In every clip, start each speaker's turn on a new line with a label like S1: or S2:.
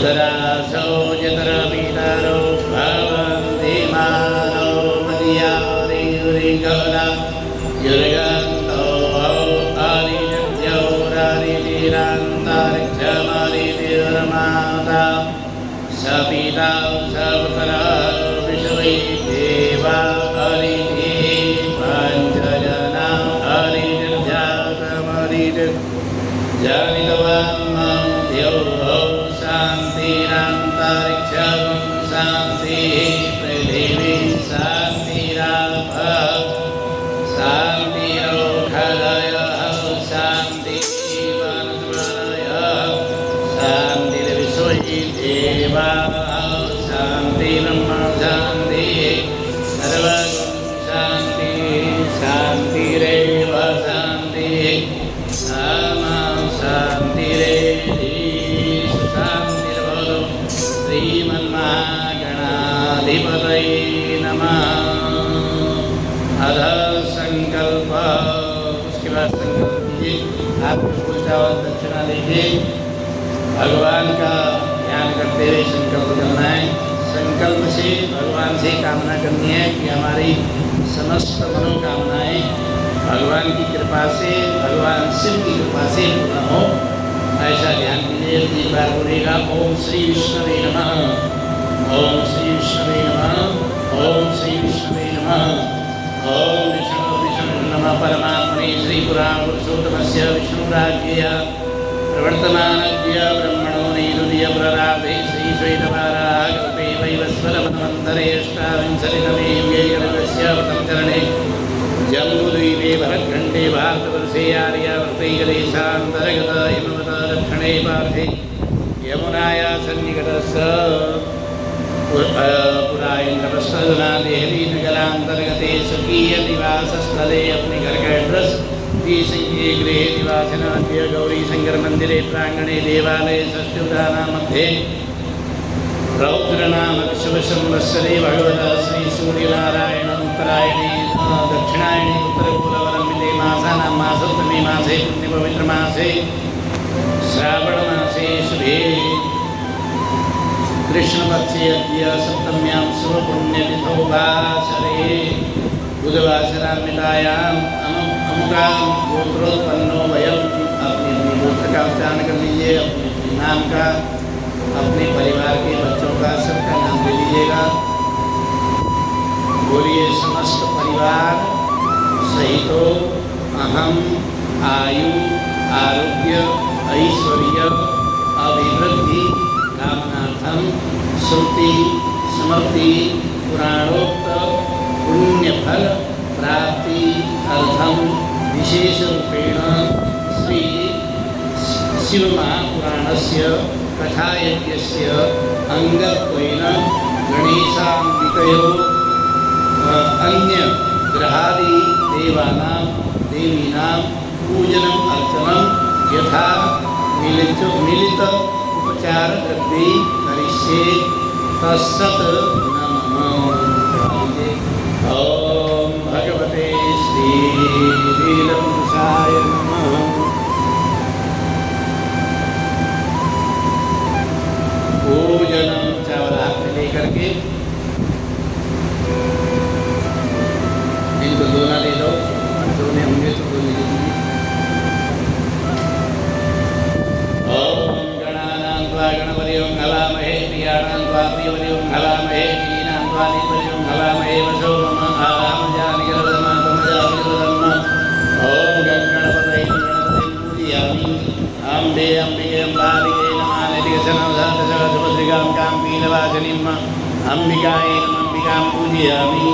S1: उदरासो यतरपीतारो भवन्ति मानो मदीयारियुरिगौरा युर्गन्तो आरिजत्योरारितिरान्तरिक्षमारितिर्माता सपिता सपुतरा विश्वै देवा अरिति पञ्चजना अरिजर्जातमरिजर्जानितवान् देवो शान्तिरन्तरिक्षं शान्तिः पृथिवी शान्तिराप शान्तिरोषधयः शान्तिवनस्पतयः शान्तिर्विश्वै देवाः शान्तिर्ब्रह्म शान्तिः सर्वं शान्तिः शान्तिरेव शान्तिः सामा शान्तिरेधि शान्तिर्भवतु श्रीमन्महागणाधिपतये नमः। अध संकल्प, उसके बाद संकल्प कीजिए, आपको फूल चावल दक्षिणा दीजिए। भगवान का ध्यान करते हुए संकल्प करना है। संकल्प से भगवान से कामना करनी है कि हमारी समस्त मनोकामनाएं भगवान की कृपा से, भगवान शिव की कृपा से पूर्ण हो, ऐसा ध्यान कीजिए। एक बार बोलेगा ओम श्री विष्णवे नमः, ओम श्री विष्णवे नमः, ओम श्री विष्णवे नमः, ओम विष्णु विष्णु नमः परमात्मने श्री पुराण पुरुषोत्तमस्य विष्णुराज्ञया प्रवर्तमानस्य ब्रह्मणो नैरुदय प्रराधे श्री श्वेतवाराहकल्पे वैवस्वतमन्वन्तरे अष्टाविंशतितमे युगे कल्पस्य चरणे जम्बूद्वीपे भरतखण्डे भारतवर्षे आर्यावर्ते देशान्तर्गत हिमवत दक्षिणे पार्थे यमुनाया सन्निकटस्थ पुरायन्द्रप्रस्थना देहली नगरान्तर्गते स्वकीयनिवासस्थले अपने घर का एड्रेस संख्ये गृहे निवासिनाद्य गौरी शंकर मंदिरे प्रांगणे देवालय षष्ठ्युधाना मध्ये रौद्रनाम शुभ संवत्सरे भगवता श्री सूर्यनारायण उत्तरायणे दक्षिणायणे उत्तरपूर्ववलम्बिते मासानां मासोत्तमे मासे पुण्यपवित्रमासे श्रावणमासे शुभे कृष्णपक्षे अद्य सप्तम्यां शुभपुण्यतिथौ वासरे बुधवासरान्वितायाम् अमुकां गोत्रोत्पन्नो वयं। अपने अपने गोत्र का उच्चारण कर लीजिए, अपने नाम का, अपने परिवार के बच्चों का, सबका नाम ले लीजिएगा। बोलिए समस्त परिवार सहितो अहम आयु आरोग्य ऐश्वर्य अभिवृद्धि कामनार्थम श्रुति स्मृति पुराणोक्त पुण्यफल प्राप्ति अर्थम विशेष रूपेण श्री शिव महापुराणस्य कथायज्ञस्य अंगत्वेन गणेशाम्बिकयोः अन्य ग्रहादि देवानां देवीनां पूजनम् अर्चनं यथा मिलित उपचार द्रव्ये करिष्ये तत्सत् नमः। ओम भगवते श्री नीलकंठाय नमः। पूजनम चावल हाथ में लेकर के इनको दोना दे दो, दोने होंगे तो दोने दे दीजिए। ओम गणानां त्वा गणपतिं हवामहे प्रियाणां त्वा प्रियपतिं हवामहे दीनां त्वा दीपतिं हवामहे वसो मम आवामजानिकरदमा त्वमजानिकरदमा। ओम गणपतये गणपतिं पूजयामि। अम्बे अम्बिके अम्बालिके नमः नित्यसनसहस्रसुभद्रिकां कां पीनवासिनीम् अम्बिकायै नमः अम्बिकां पूजयामि।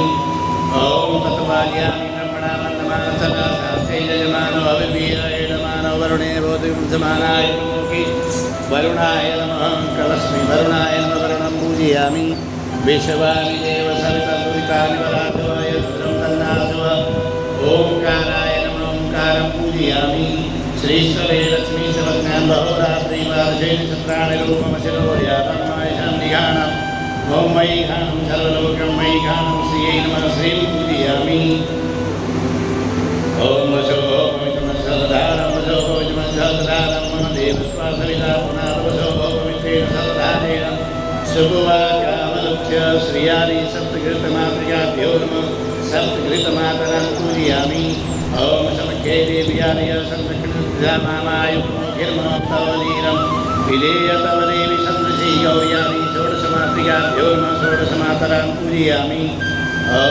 S1: ओम तत्वाज्ञामि ब्रह्मणामन्नमः सदा शास्त्रे यजमानो अभिवीर्ये नमः वरुणे भवति समानाय नमोऽपि वरुणाय नमः कलस्मि वरुणाय नमः वरुणं पूजयामि। विश्वानि देव सवितर्दुरितानि वराजवाय रुद्रं तन्नासुव। ओंकाराय नमः ओंकारं पूजयामि। श्रीश्वरे लक्ष्मी सर्वज्ञां बहुरात्रि वार्षेण चत्राणिरूपमशिरो यातं मायशां निघानम्। ओम मयि घानं सर्वलोकं मयि घानं श्रियै नमः श्रीं पूजयामि। ओम वशो पवित्रमस्सदारं वशो पवित्रमस्सदारं मम देवस्वासविता पुनः वशो पवित्रेण सर्वधारे शुभवाकामलक्ष्य श्रियादि सप्तघृतमातृकाभ्यो नमः सप्तघृतमातरं पूजयामि। ॐ समख्ये देव्यालय सन्दक्षिणमायुर्मोघिर्मोक्तवनीरं विधेय तव देवी सन्दृशी गौर्यामि षोडशमातृकाभ्यो नमः षोडशमातरं पूजयामि। ॐ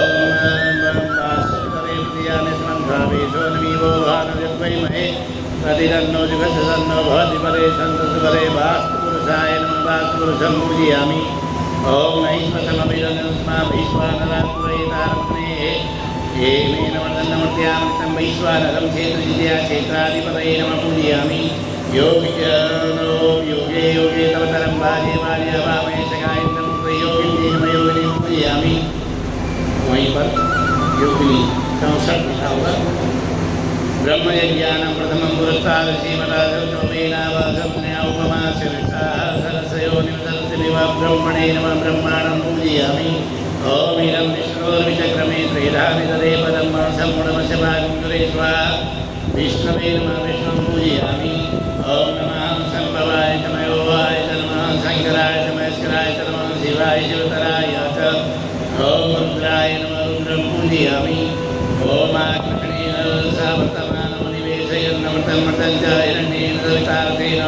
S1: प्रतिदन्नो जुगसन्नो भवति परे सन्तु परे वास्तुपुरुषाय नमः वास्तुपुरुषं पूजयामि। ॐ नैष्प्रथमभिरन्मा वैश्वानरात्मैतारत्नेः हेमेन वर्धन्नमर्त्यामृतं वैश्वानरं क्षेत्रविद्या क्षेत्राधिपतये नमः पूजयामि। योगिनो योगे योगे तव तरं भार्ये भार्य भावये सखायं योगिनी नमः योगिनी पूजयामि। वहीं पर योगिनी 64 लिखा होगा। ब्रह्मयज्ञानं प्रथमं पुरस्ताद श्रीमदासुमेनावासपुण्या उपमा सरसयो निवसतिमिव ब्रह्मणे नमः ब्रह्माणं पूजयामि। ॐ इदं विष्णोर्विचक्रमे त्रिधानि तदे पदं सम्पूर्णमस्य भागं करे स्वाहा। विष्णवे नमः विष्णुं पूजयामि। ॐ नमः सम्भवाय च मयोवाय च नमः शङ्कराय च महेश्वराय च नमः शिवाय शिवतराय च। ॐ रुद्राय नमः रुद्रं पूजयामि। ॐ आकृष्णेन सावर्तमानमनिवेशयन्नमृतं च हिरण्येन सवितार्थेन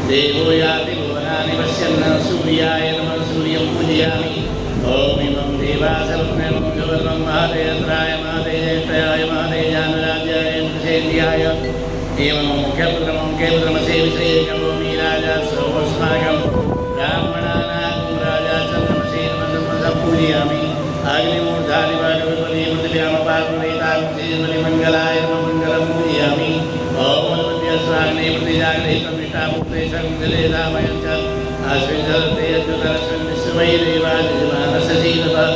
S1: देवो याति भुवनानि पश्यन् सूर्याय नमः सूर्यं पूजयामि। ॐ इमं देवासवज्ञं सुवर्णं महातेन्द्राय महातेजयाय महातेजानुराज्याय प्रसेन्द्याय एवं मुख्यपुत्रमसेविषये करोमि राजा सर्वस्माकं ब्राह्मणानां राजा चन्द्रमसे नमः पूजयामि। अग्निमूर्धानि वागवती मृतिव्यामपार्वणीतामंगलाय नमः मङ्गलं पूजयामि। ॐ स्वाग्ने प्रतिजागृहितं निष्ठापूर्ते सर्वजले धामयं च अस्मिन् सर्वते यद्युतरस्मिन् विश्वमयि देवादिमानसजीवः।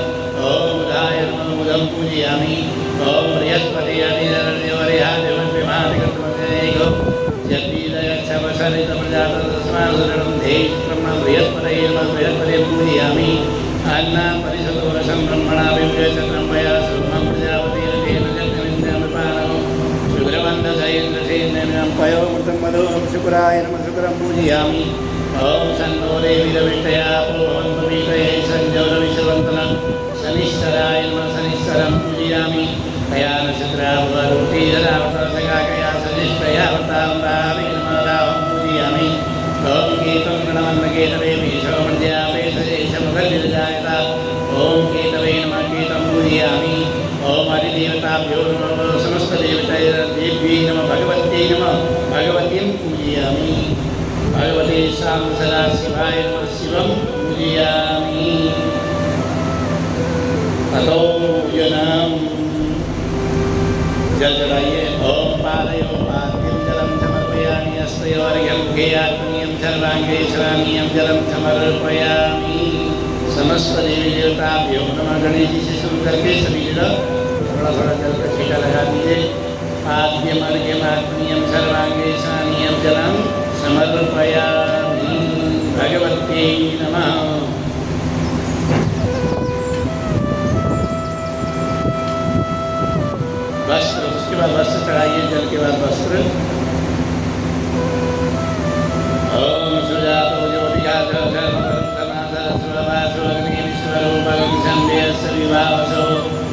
S1: ॐ बुधाय नमः बुधं पूजयामि। ॐ बृहस्पति अनिरण्यवर्यादिवन्विमानिकर्तमजनेको यद्वीदयच्छवसरितप्रजातस्मासुरणं धेहि ब्रह्म बृहस्पतये नमः बृहस्पतिं पूजयामि। अन्ना परिसदोरसं ब्रह्मणा विव्यचन्द्रं मया सर्वं प्रजापतिरथेन जन्मविन्द्रमपानौ शुक्रवन्दसैन्द्रसेन्द्रं पयोमृतं मधुरं शुक्राय नमः शुक्रं पूजयामि। ॐ सन्नो देवीरविष्टया भवन्तु वीतये सञ्जौरविश्ववन्तनं शनिश्चराय नमः शनिश्चरं पूजयामि। तया नक्षत्रावरुतीधरावतसकाकया सजिष्टया वताम्रामि नमः रावं पूजयामि। ॐ केतं गणवन्नकेतवे मेषमर्द्यावे सजेशमुखनिर्जायता। ॐ केतवे नमः केतं पूजयामि। ॐ हरिदेवताभ्यो नमः समस्तदेवतादेव्यै नमः भगवत्यै नमः भगवतीं पूजयामि। भगवते शां सदाशिवाय नमः शिवं पूजयामि। ततो पूजनम् जल चढ़ाइए। ॐ पादयो पाद्यं जलं समर्पयामि। हस्तयोर्घ्यं मुखेयात्मनीयं सर्वाङ्गे श्राणीयं जलं समर्पयामि। समस्त देवी देवताभ्यो नमः। गणेश जी से शुरू करके सभी जगह थोड़ा थोड़ा जल का छींटा लगा दीजिए। पाद्यम अर्घ्यम आत्मनीयं सर्वाङ्गे श्राणीयं जलं समर्पयामि। भगवत्यै नमः। वस्त्र, उसके बाद वस्त्र चढ़ाइए। जल के बाद वस्त्र। ओम सुजातो ज्योतिषाधर्मकरुणनाथस्वभासुरग्निश्वरूपगं संवेयस्य विभावसो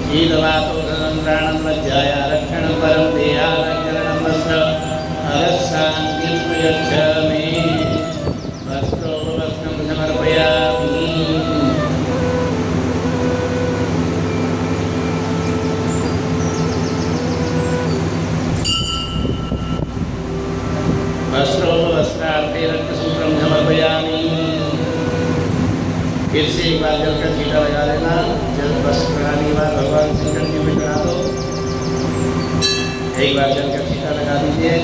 S1: शीलवातो सदन्त्राणं लज्जाय रक्षणं परं देहालङ्करणं वस्त्र अरशान्तिं प्रयच्छामि। वस्त्रोपवस्त्रं समर्पयामि। वस्त्रोपवस्त्रार्थे रक्तसूत्रं समर्पयामि। फिर से एक बार जल का छींटा लगा लेना। जल वस्त्र चढ़ाने के बाद भगवान शंकर जी में चढ़ा दो। एक बार जल का छींटा लगा दीजिए।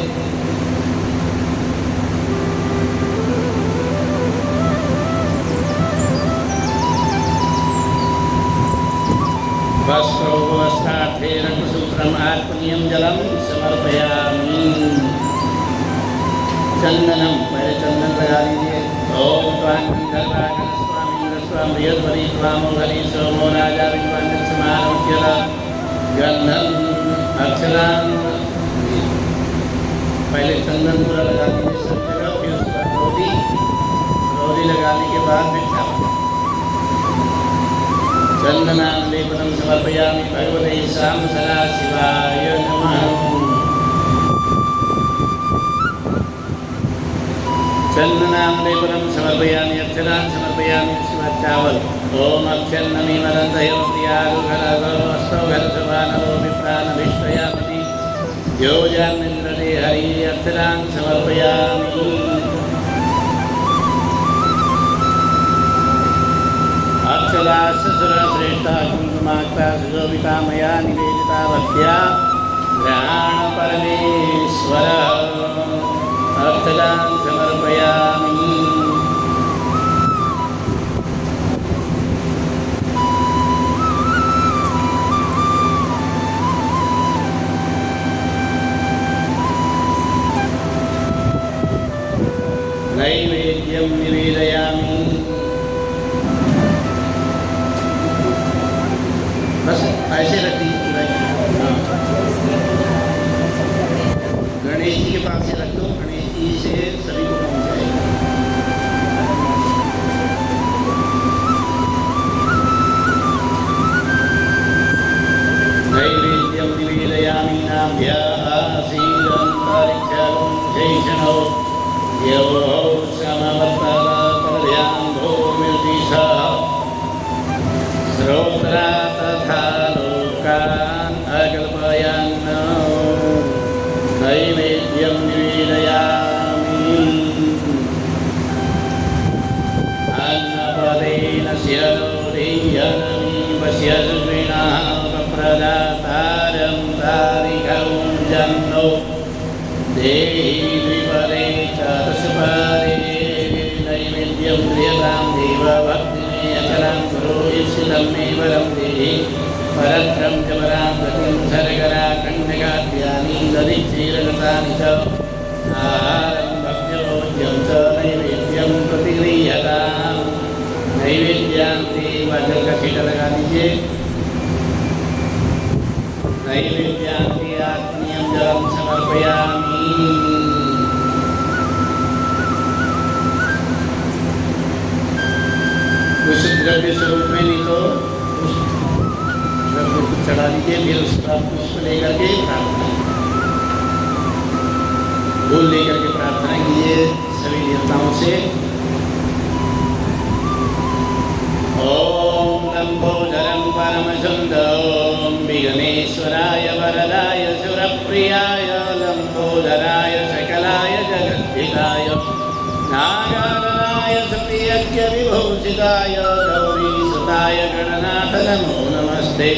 S1: वस्त्रोपवस्त्रार्थे रक्तसूत्रम् आत्मनीयं जलं समर्पयामि। चंदनम, पहले चंदन लगा दीजिए। ओम त्वां गंधर्वागणस्वामी बृहस्पति त्वामो हरि सोमो राजा विद्वान् समारोच्यता गंधम अक्षरां। पहले चंदन पूरा लगा दीजिए सब जगह। फिर उसके बाद रोली लगाने के बाद फिर चावल। चन्दनालेपनं समर्पयामि भगवते सां सदाशिवाय नमः। चन्दनालेपनं समर्पयामि अक्षरान् समर्पयामि शिवाचावल ओम अक्षन्नमीमदन्तयोप्रियारुघरस्तौ घरसभानवो विप्रानभिष्टयामति योजान्निन्द्रदे हरि अक्षरान् समर्पयामि। अक्षरास्य सुरश्रेष्ठा कुङ्कुमाक्ता सुशोभिता मया निवेदिता भक्त्या ग्रहाण परमेश्वर अक्षरान् समर्पयामि। नैवेद्यं निवेदयामि। बस ऐसे रख दीजिए। गणेश जी के पास से रख दो, गणेश जी से सभी को पहुँच जाएगा। नैवेद्यं निवेदयामि नाभ्यासीदन्तरिक्षं शेषणो यवो समवर्तनपर्याम्भो निर्दिशः श्रोत्रा तथा लोकान् अकल्पयन् नैवेद्यं निवेदयामि। अन्नपदेन स्यरोदीयनमीवस्य सुषिणः प्रदातारं तारिकं जन्नो देहि द्विपरे चतुष्परे नैवेद्यं क्रियतां देवभक्तिमे अचलां गुरो ईप्सितं मे वरं देहि परत्रं च परां गतिं शर्करा कन्यकाद्यानि दधिक्षीरगतानि च आहारं भक्ष्योद्यं च नैवेद्यं प्रतिगृह्यताम्। नैवेद्यान्ते वाचल का छीटा लगा दीजिए। नैवेद्यान्ते आत्मीयं जलं समर्पयामि। कुछ द्रव्य स्वरूप में नहीं तो द्रव्य को चढ़ा दीजिए, फिर उसका पुष्प लेकर के प्रार्थना, फूल लेकर के प्रार्थना कीजिए सभी देवताओं से। ओम लंबोदरं परमसुंदरं विघ्नेश्वराय वरदाय सुरप्रियाय लंबोदराय सकलाय जगद्धिताय नागाननाय सुप्रियज्ञ विभूषिताय गौरीसुताय गणनाथ नमो नमस्ते।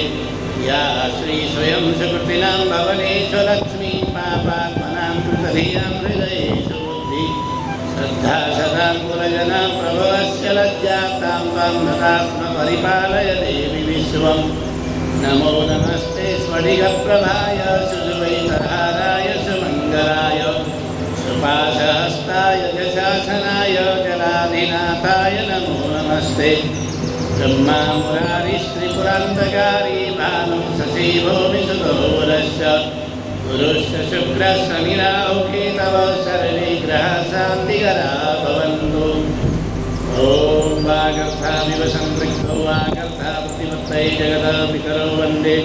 S1: या श्री स्वयं सुकृतिनां भवनेषु लक्ष्मी पापात्मनां कृतधियां हृदयेषु बुद्धि श्रद्धा सदां कुलजना प्रभवस्य लज्जातां वां नतात्म परिपालय देवी विश्वं। नमो नमस्ते स्फटिकप्रभाय सुजुवैतहाराय सुमङ्गलाय सुपाशहस्ताय जशासनाय जलाधिनाथाय नमो नमस्ते। ब्रह्मा मुरारिस्त्रिपुरान्तकारी भानुं शशिभो विशुधो वरश्च गुरुश्च शुक्रः शनिराहुः केतवः सर्वे ग्रहाः शान्तिकरा भवन्तु। ॐ वागर्थामिव सम्पृक्तो वागर्थाप्रतिपत्तये जगतपितरौ वन्दे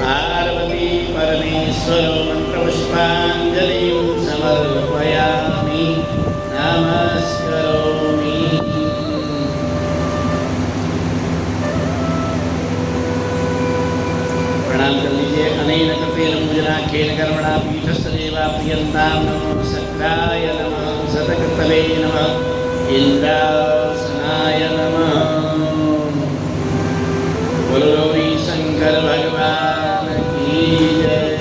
S1: पार्वती परमेश्वरो मन्त्रपुष्पाञ्जलिं समर्पयामि नमस्करोमि। प्रणाम कर लीजिए। अनेन कृतेन पूजनाख्येन कर्मणा पीठस्थदेवा प्रियन्तां नमो शक्राय नमः शतकृतवे नमः इंद्रासनाय नमः। बोलो गौरी शंकर भगवान की जय।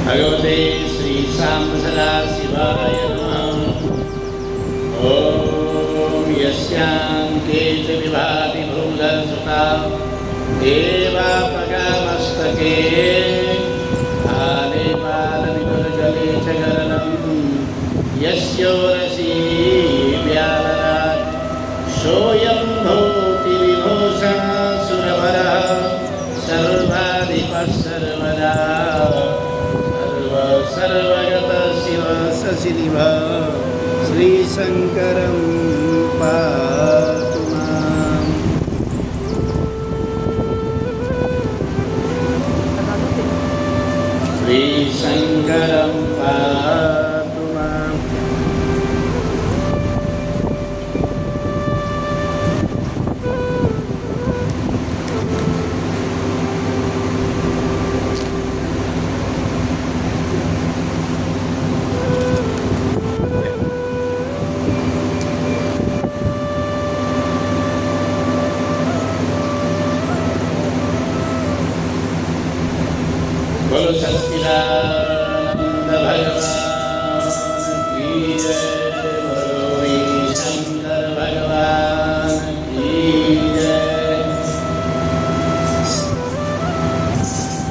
S1: भगवते श्री सांब सदाशिवाय नमः। ओम यस्यां केच विभाति भूधरसुता देवापगामस्तके आले बालविदुर्जले च गरलं यस्योरसी व्यालरात् सोऽयं भूति विभूषण सुरवरः सर्वाधिपः सर्वदा सर्वगत शिव शशिनिभ श्रीशङ्करं पातु माम्। श्रीशङ्करं पातु माम्। बोलो सच्चिदानंद भगवान की जय। बोलो शंकर भगवान की जय।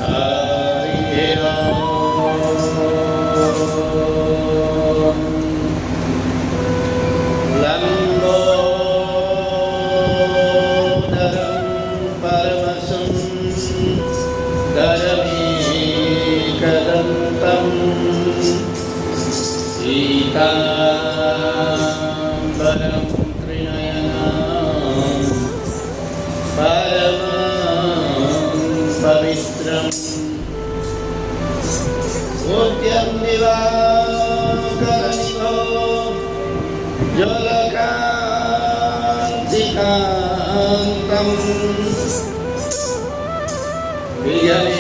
S1: हरि ओम। लंबोदरं परमसुन्दरमेकदन्तं पीताम्बरं त्रिनयनं परमं पवित्रं पूज्यं दिवाकरनिभो ज्वलकान्तिकान्तं विघ्नेश्वरं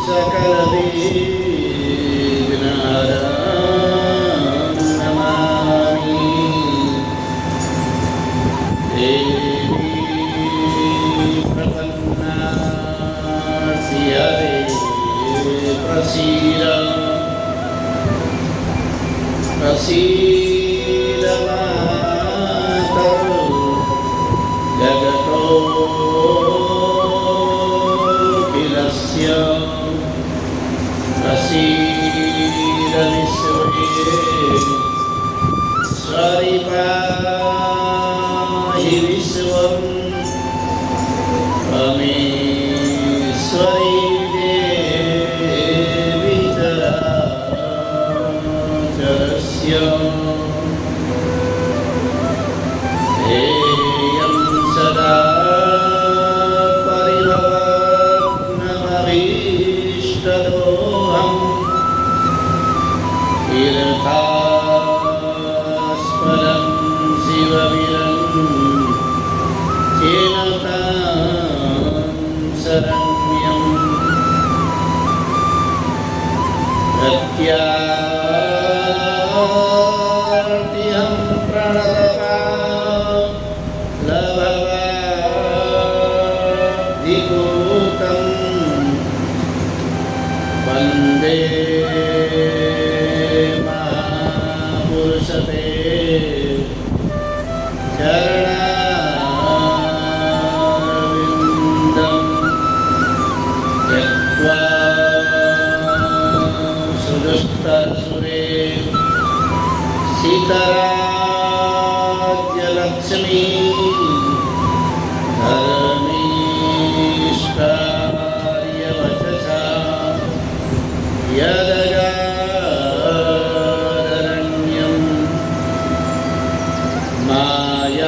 S1: सकलविघ्नहरं नमामि। देवी प्रपन्नासि हरे प्रसीद मातरु जगतोऽखिलस्य प्रसीद विश्वेश्वरि पाहि विश्वम्। त्वमेश्वरी देवी चराचरस्य ध्येयं सदा परिभवग्नमभीष्टदोहम्। तीर्थास्पदं शिवविरञ्चेनतां शरण्यम्। प्रत्यार्तिहं प्रणतपालभवाधिभूतं वन्दे महापुरुषते चरणारविन्दं। त्यक्त्वा सुदुष्टसुरे सीतराज्यलक्ष्मी धर्मीष्टार्यवचसा यदगादरण्यं मायामृगं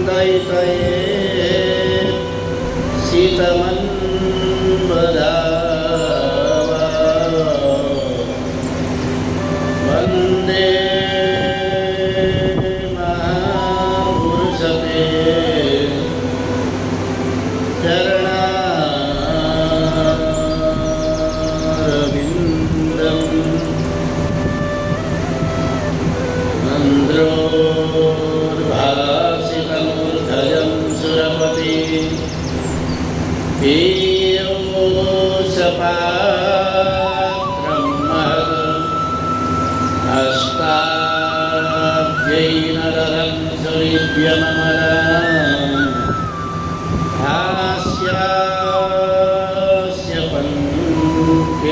S1: दयितये सीतमन्वदावा। वन्दे महापुरुषते चरणारविन्दम्। मन्द्रोद्भासितमूर्धजं सुरपति पीयूषपात्रं महत् हस्ताब्जैर्नरं सुनिभ्यममलम्। हास्यास्य पङ्केर्वं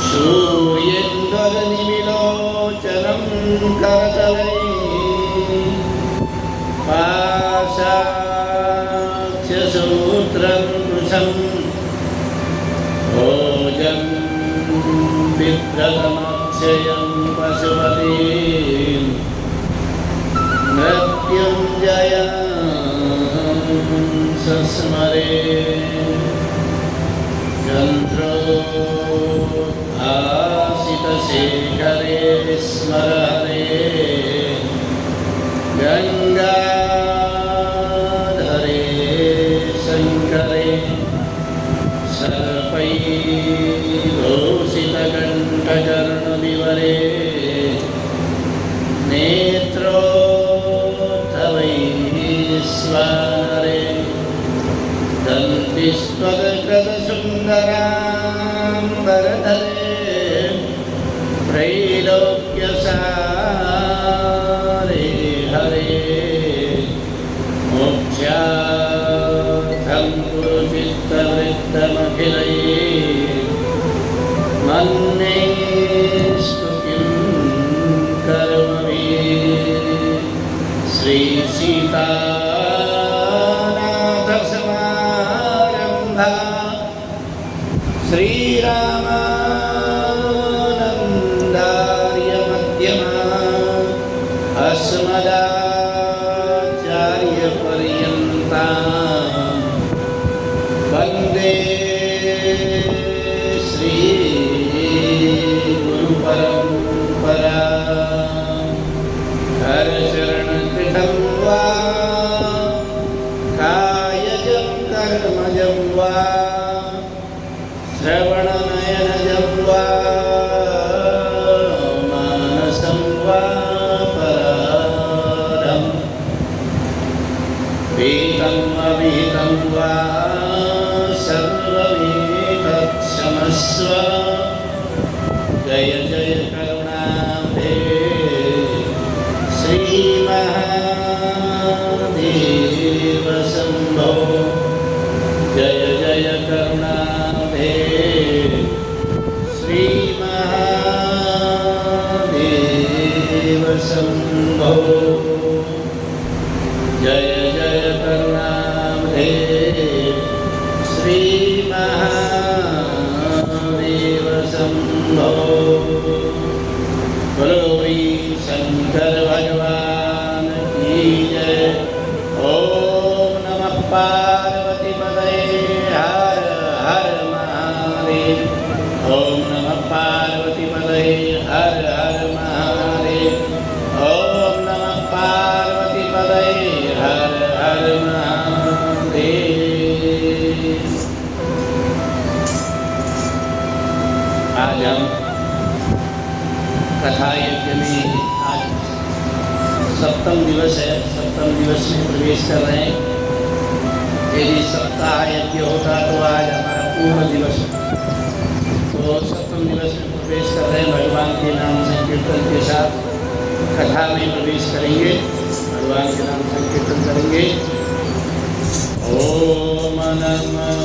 S1: सूर्येन्दुर्निमिलोचनं करतलैः पाशाच्यसूत्रं कृशं निश्चयं पशुपतिं मृत्युञ्जयं सस्मरे चन्द्रोद्भासितशेखरे स्मरहरे गङ्गाधरे शङ्करे सर्पैर्भूषितकण्ठचरणविवरे नेत्रोत्थवैश्वानरे दन्तिस्त्वगकृतसुन्दराम्बरधरे त्रैलोक्यसारे हरे मोक्षार्थं कुरुचित्तवृत्तमखिलैः मन्येस्तु किं कर्मभिः श्रीसीतानाथसमारम्भा श्रीरामानन्दार्यमध्यमा अस्मदाचार्यपर्यन्ता वन्दे श्रीगुरुपरम्परा हरचरणकृतं वा कायजं कर्मजं वा श्रवणनयनजं वा मानसं वा परारं पीतं अविहितं वा सर्वमेतत्क्षमस्व जय जय करुणाब्धे श्रीमहादेव शम्भो जय जय करुणाब्धे श्रीमहादेव शम्भो जय जय करुणाब्धे श्रीमहादेव शम्भो बोलो शंकर भगवान की जय। ओम नमः पार्वती पतये हर हर महादेव। ओम नमः पार्वती पतये हर हर महादेव। ओम नमः पार्वती पतये हर हर महादेव। आज हम कथा यज्ञ में आज सप्तम दिवस है। सप्तम दिवस में प्रवेश कर रहे हैं। यदि सप्ताह यज्ञ होता तो आज हमारा पूर्ण दिवस तो सप्तम दिवस में प्रवेश कर रहे हैं। भगवान के नाम संकीर्तन के साथ कथा में प्रवेश करेंगे। भगवान के नाम संकीर्तन करेंगे। ओम नमः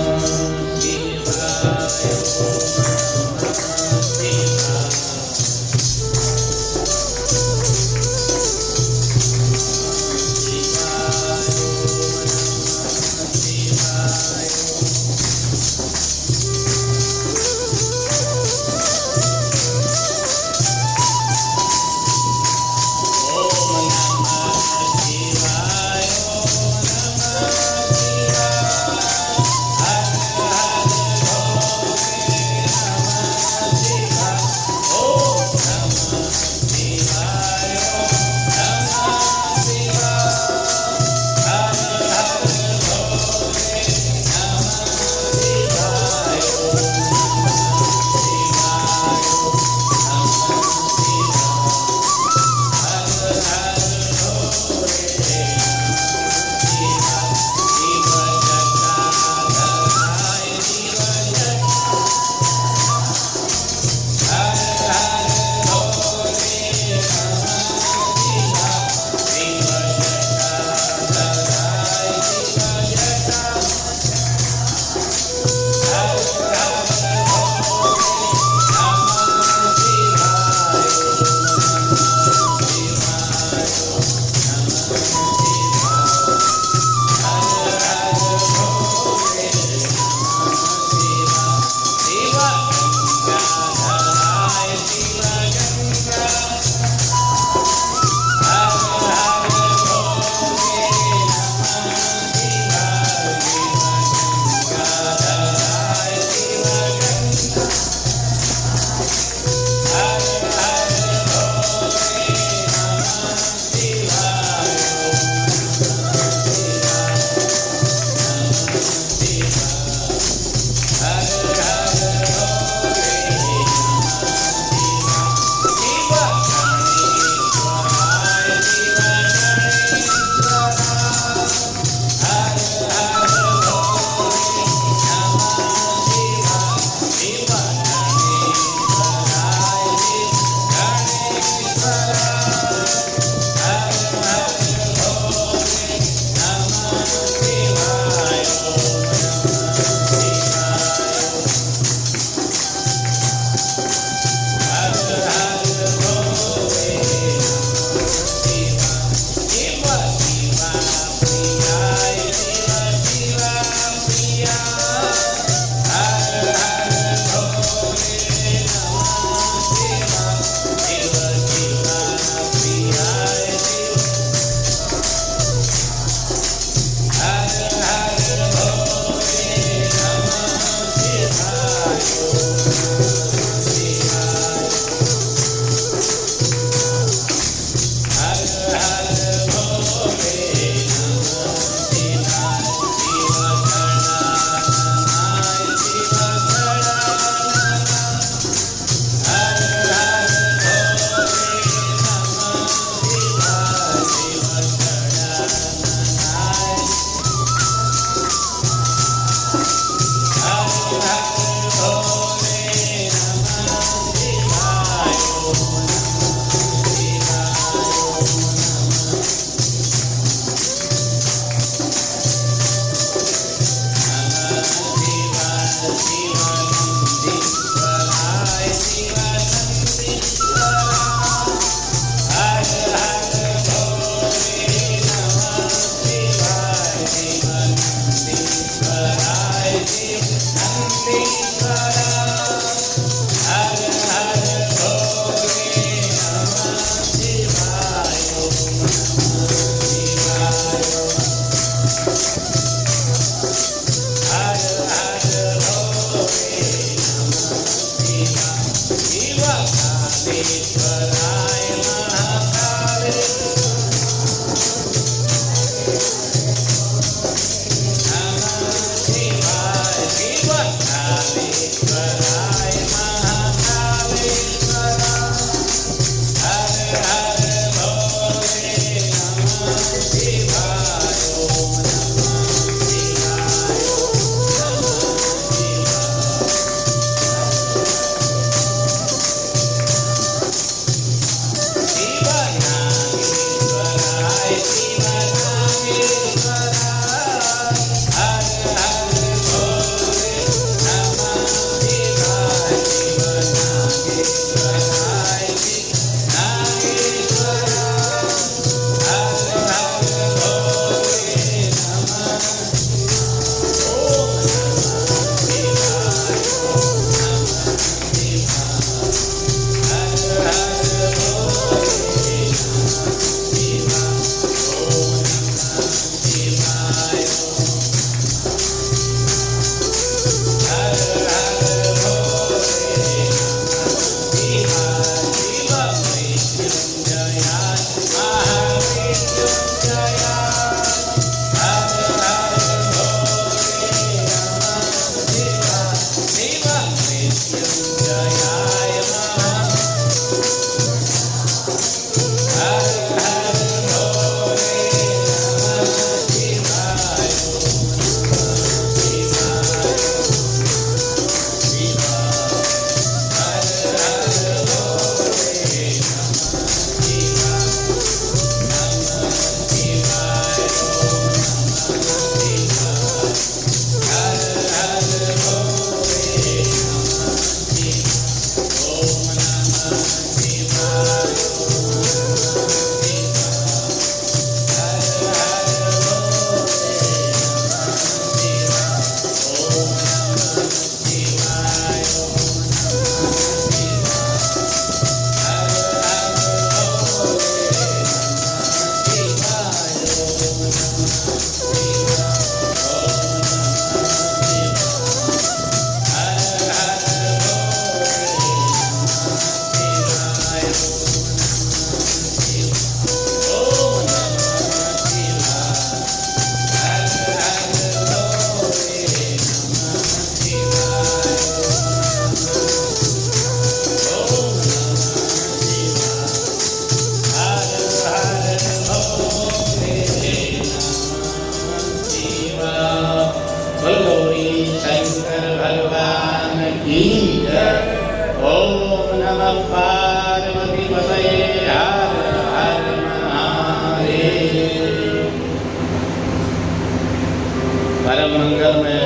S1: परम मंगलमय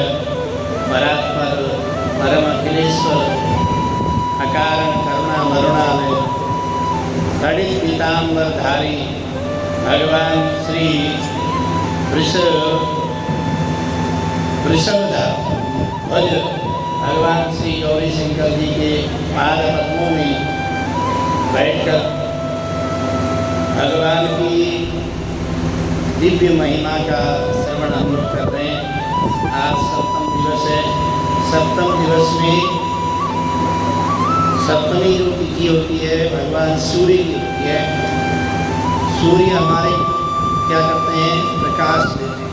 S1: परात्पर परम अखिलेश्वर अकारण करुणा मरुणालय तड़ित पीताम्बर धारी भगवान श्री वृषभधाम ध्वज भगवान श्री गौरी शंकर जी के पाद पद्मों में बैठकर भगवान की दिव्य महिमा का श्रवण हम लोग कर रहे हैं। आज सप्तम दिवस है। सप्तम दिवस में सप्तमी जो तिथि होती है भगवान सूर्य की होती है। सूर्य हमारे क्या करते हैं? प्रकाश देते हैं।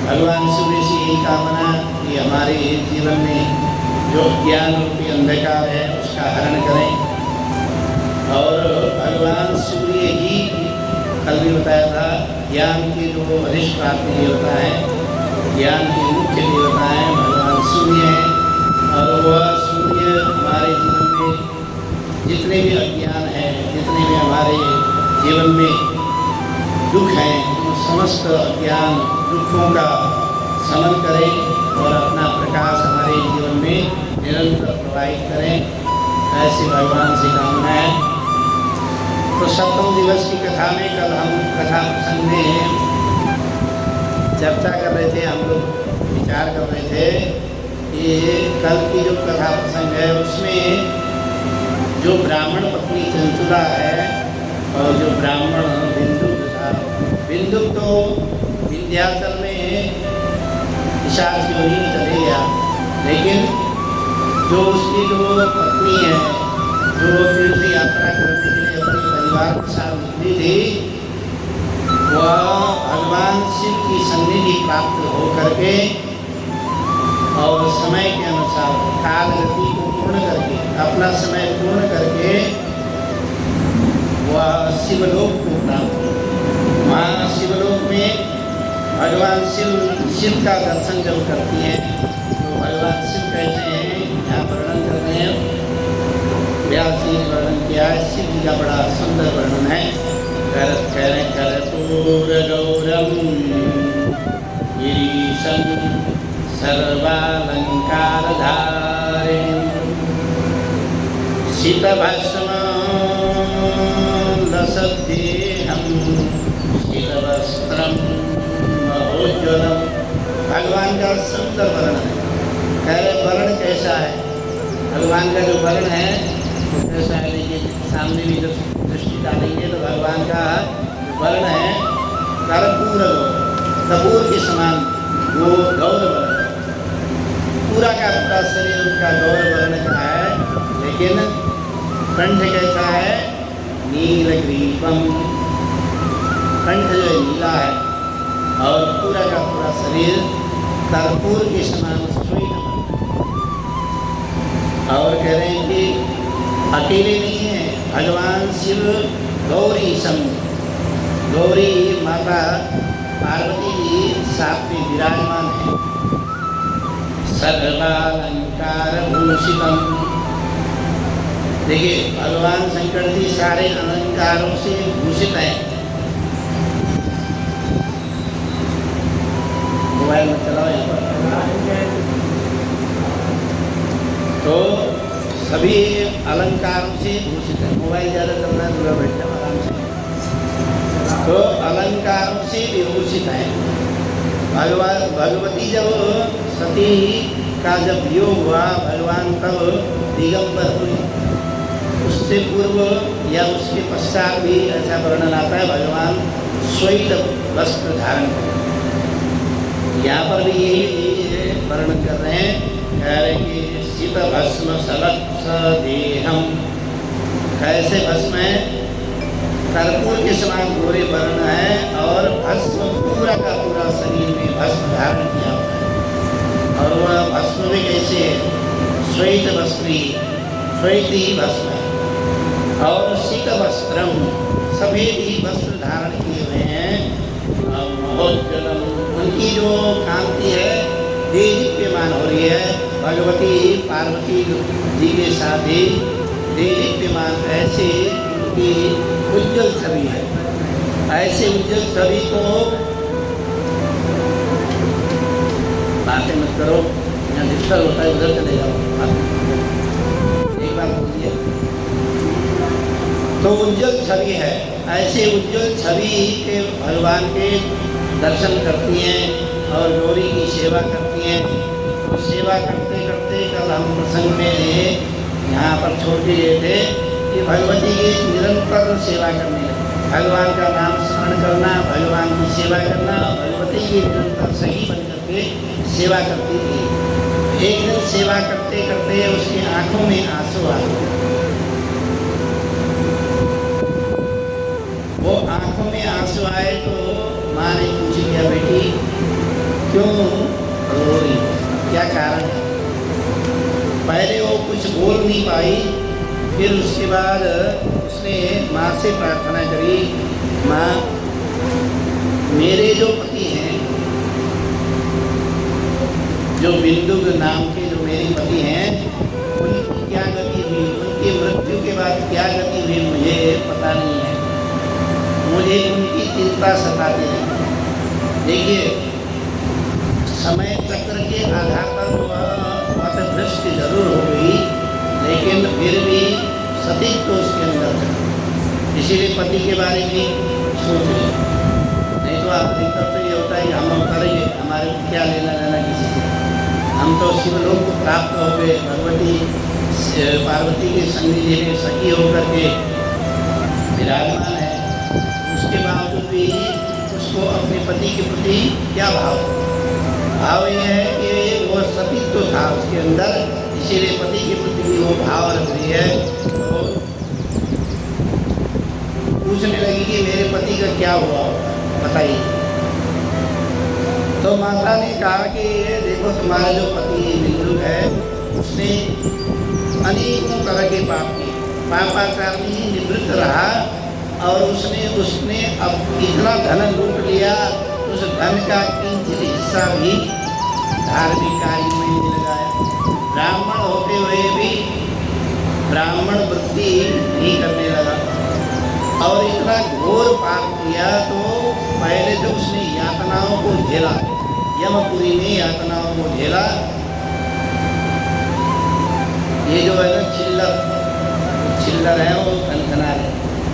S1: भगवान सूर्य से यही कामना कि हमारे जीवन में जो ज्ञान रूपी अंधकार है उसका हरण करें। और भगवान सूर्य ही कल भी बताया था ज्ञान के जो वरिष्ठ प्राप्ति देवता है, ज्ञान के मुख्य देवता है भगवान सूर्य हैं। और वह सूर्य हमारे जीवन में जितने भी अज्ञान है, जितने भी हमारे जीवन में दुख हैं, उन समस्त अज्ञान दुखों का शमन करें और अपना प्रकाश हमारे जीवन में निरंतर प्रवाहित करें, ऐसी भगवान से कामना है। तो सप्तम दिवस की कथा में कल हम कथा प्रसंग में चर्चा कर रहे थे, हम लोग विचार कर रहे थे कि कल की जो कथा प्रसंग है उसमें जो ब्राह्मण पत्नी चंचुला है और जो ब्राह्मण बिंदुक था। बिंदुक तो विंध्याचल में पिशाच योनि में चले गया, लेकिन जो उसकी जो पत्नी है जो तीर्थ यात्रा करने के लिए अपने परिवार के साथ निकली थी, वह भगवान शिव की सन्निधि प्राप्त हो करके और समय के अनुसार काल गति को पूर्ण करके, अपना समय पूर्ण करके वह शिवलोक को प्राप्त हुआ। वहाँ शिवलोक में भगवान शिव का दर्शन जब करती हैं तो भगवान शिव कहते हैं, यहाँ वर्णन करते हैं, व्यास जी ने वर्णन किया है, शिव जी का बड़ा सुंदर वर्णन है। कर्पूर गौरम गिरीशं सर्वालंकारधारिणीं शीतभस्मलसद्देहं शीतवस्त्रं महोज्ज्वलं। भगवान का सुंदर वर्ण है। कह रहे वर्ण कैसा है? भगवान का जो वर्ण है वो कैसा है? देखिए सामने भी जब दृष्टि डालेंगे तो भगवान का वर्ण है कर्पूर कपूर के समान वो गौर वर्ण, पूरा का पूरा शरीर उनका गौर वर्ण का है। लेकिन कंठ कैसा है? नीलग्रीवम, कंठ जो है नीला है और पूरा का पूरा शरीर कर्पूर के समान श्वेत। और कह रहे हैं कि अकेले नहीं है भगवान शिव, गौरी सम, गौरी माता पार्वती जी साथ में विराजमान है। सर्वालंकार भूषितम, देखिए भगवान शंकर जी सारे अलंकारों से भूषित हैं। मोबाइल में चलाओ यहाँ पर। तो सभी अलंकारों से भूषित है। मोबाइल ज़्यादा चलना है, दूर बैठ जाओ आराम से। तो अलंकारों से विभूषित है भगवती। जब सती का जब वियोग हुआ भगवान तब दिगंबर हुए। उससे पूर्व या उसके पश्चात भी ऐसा वर्णन आता है भगवान श्वेत वस्त्र धारण कर। यहाँ पर भी यही वर्णन कर रहे हैं, कह रहे कि शीत भस्म सलक्ष देहम, कैसे भस्म है? कर्पूर के समान गोरे वर्ण है और भस्म पूरा का पूरा शरीर में भस्म धारण किया हुआ है। और वह भस्म भी कैसे है? श्वेत वस्त्री, श्वेत ही भस्म है। और शीत वस्त्रम, सफेद ही वस्त्र धारण किए हुए हैं। महोज्ज्वलम, उनकी जो कांति है देदीप्यमान हो रही है। भगवती पार्वती जी के साथ ही देदीप्यमान ऐसे उनकी उज्ज्वल छवि है। ऐसे उज्ज्वल छवि को बातें मत करो, यहाँ डिस्टर्ब होता है, उधर चले जाओ। एक बार बोलिए तो उज्जवल छवि है। ऐसे उज्जवल छवि के भगवान के दर्शन करती हैं और गौरी की सेवा करती हैं। तो सेवा करते करते कल हम प्रसंग में यहाँ पर छोड़ के गए थे कि भगवती की निरंतर सेवा करने लगे। भगवान का नाम स्मरण करना, भगवान की सेवा करना, भगवती की निरंतर सही बन करके सेवा करती थी। एक दिन सेवा करते करते उसकी आंखों में आंसू आ गए। वो आंखों में आंसू आए तो माँ ने पूछ लिया, बेटी क्यों रो रही, क्या कारण है? पहले वो कुछ बोल नहीं पाई, फिर उसके बाद उसने माँ से प्रार्थना करी, माँ मेरे जो पति हैं, जो बिंदु नाम के जो मेरे पति हैं, उनकी क्या गति हुई, उनकी मृत्यु के बाद क्या गति हुई मुझे पता नहीं है। मुझे उनकी चिंता सताती है। देखिए, समय चक्र के आधार पर वह पथभ्रष्ट जरूर हो गई, लेकिन फिर भी सतीत्व तो उसके अंदर था। इसीलिए पति के बारे में सोच ले, नहीं तो आप अधिकतर तो ये होता है कि हम करेंगे, हमारे को क्या लेना देना किसी से। हम तो शिवलोक को प्राप्त हो गए, भगवती पार्वती के सन्निधि में सखी होकर के विराजमान है। उसके बावजूद भी उसको अपने पति के प्रति क्या भाव? भाव यह है कि वो सतीत्व तो था उसके अंदर, इसीलिए पति के प्रति भी वो भाव रख रही है। तो पूछने लगी कि मेरे पति का क्या हुआ, बताइए। तो माता ने कहा कि ये देखो, तुम्हारा जो पति बिंदु है उसने अनेकों तरह के पाप किए, पापाचार में निवृत्त रहा और उसने अब इतना धन लूट लिया, उस धन का किंचित हिस्सा भी धार्मिक कार्य में नहीं लगाया। ब्राह्मण होते हुए भी ब्राह्मण वृत्ति नहीं करने लगा और इतना घोर पाप किया। तो पहले तो उसने यातनाओं को झेला, यमपुरी में यातनाओं को झेला। ये जो है ना चिल्लर है वो खनखना है,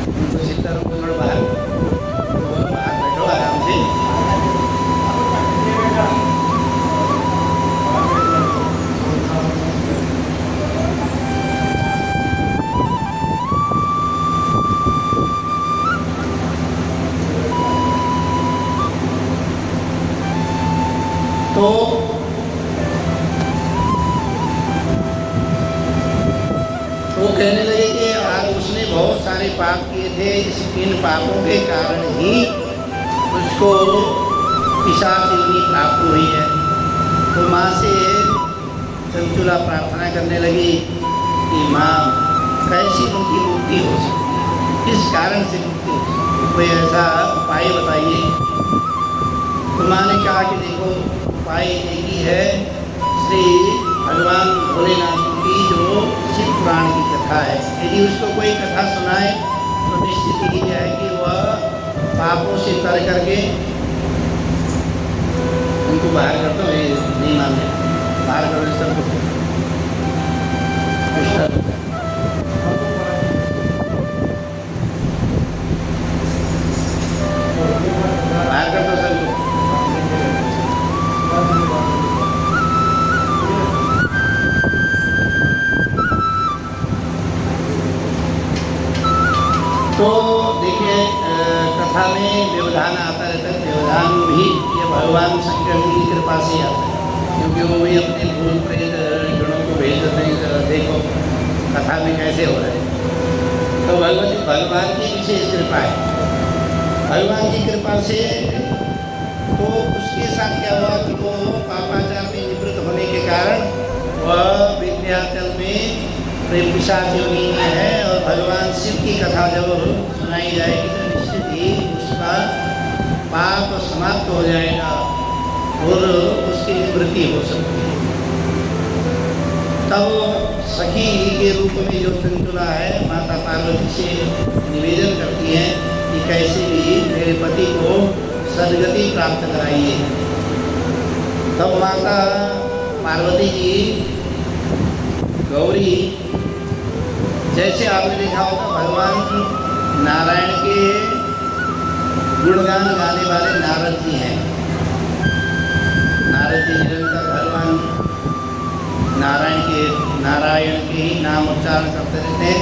S1: उनको चिल्लर को बाहर बैठो आराम से। तो कहने लगे कि उसने बहुत सारे पाप किए थे, इन पापों के कारण ही उसको पिशाच योनि प्राप्त हुई है। तो माँ से चंचुला प्रार्थना करने लगी कि माँ कैसी उनकी मुक्ति हो सकती, किस कारण से मुक्ति हो सकती, कोई ऐसा उपाय बताइए। तो माँ ने कहा कि देखो, उपाय एक ही है, श्री भगवान भोलेनाथ की जो शिव पुराण की कथा है, यदि उसको कोई कथा सुनाए तो निश्चित ही है कि वह पापों से तर करके उनको बाहर कर दो। नहीं माने, बाहर करो सबको, बाहर कर दो सबको। तो देखिए, कथा में व्यवधान आता रहता है, व्यवधान भी ये भगवान शंकर की कृपा से आता है, क्योंकि वो भी अपने भूल प्रेत गणों को भेज देते हैं, देखो कथा में कैसे हो रहा है। तो भगवान की विशेष कृपा है। भगवान की कृपा से तो उसके साथ क्या हुआ कि वो पापाचार में निवृत्त होने के कारण वह विंध्याचल में प्रेम पिशाच योनि में है, और भगवान शिव की कथा जब सुनाई जाएगी तो निश्चित ही उसका पाप समाप्त हो जाएगा और उसकी निवृत्ति हो सकती है। तब सखी के रूप में जो चंचुला है, माता पार्वती से निवेदन करती है कि कैसे भी मेरे पति को सदगति प्राप्त कराइए। तब माता पार्वती जी गौरी जैसे आपने देखा होगा भगवान नारायण के गुणगान गाने वाले नारद जी हैं। नारद जी निरंतर भगवान नारायण के ही नाम उच्चारण करते रहते हैं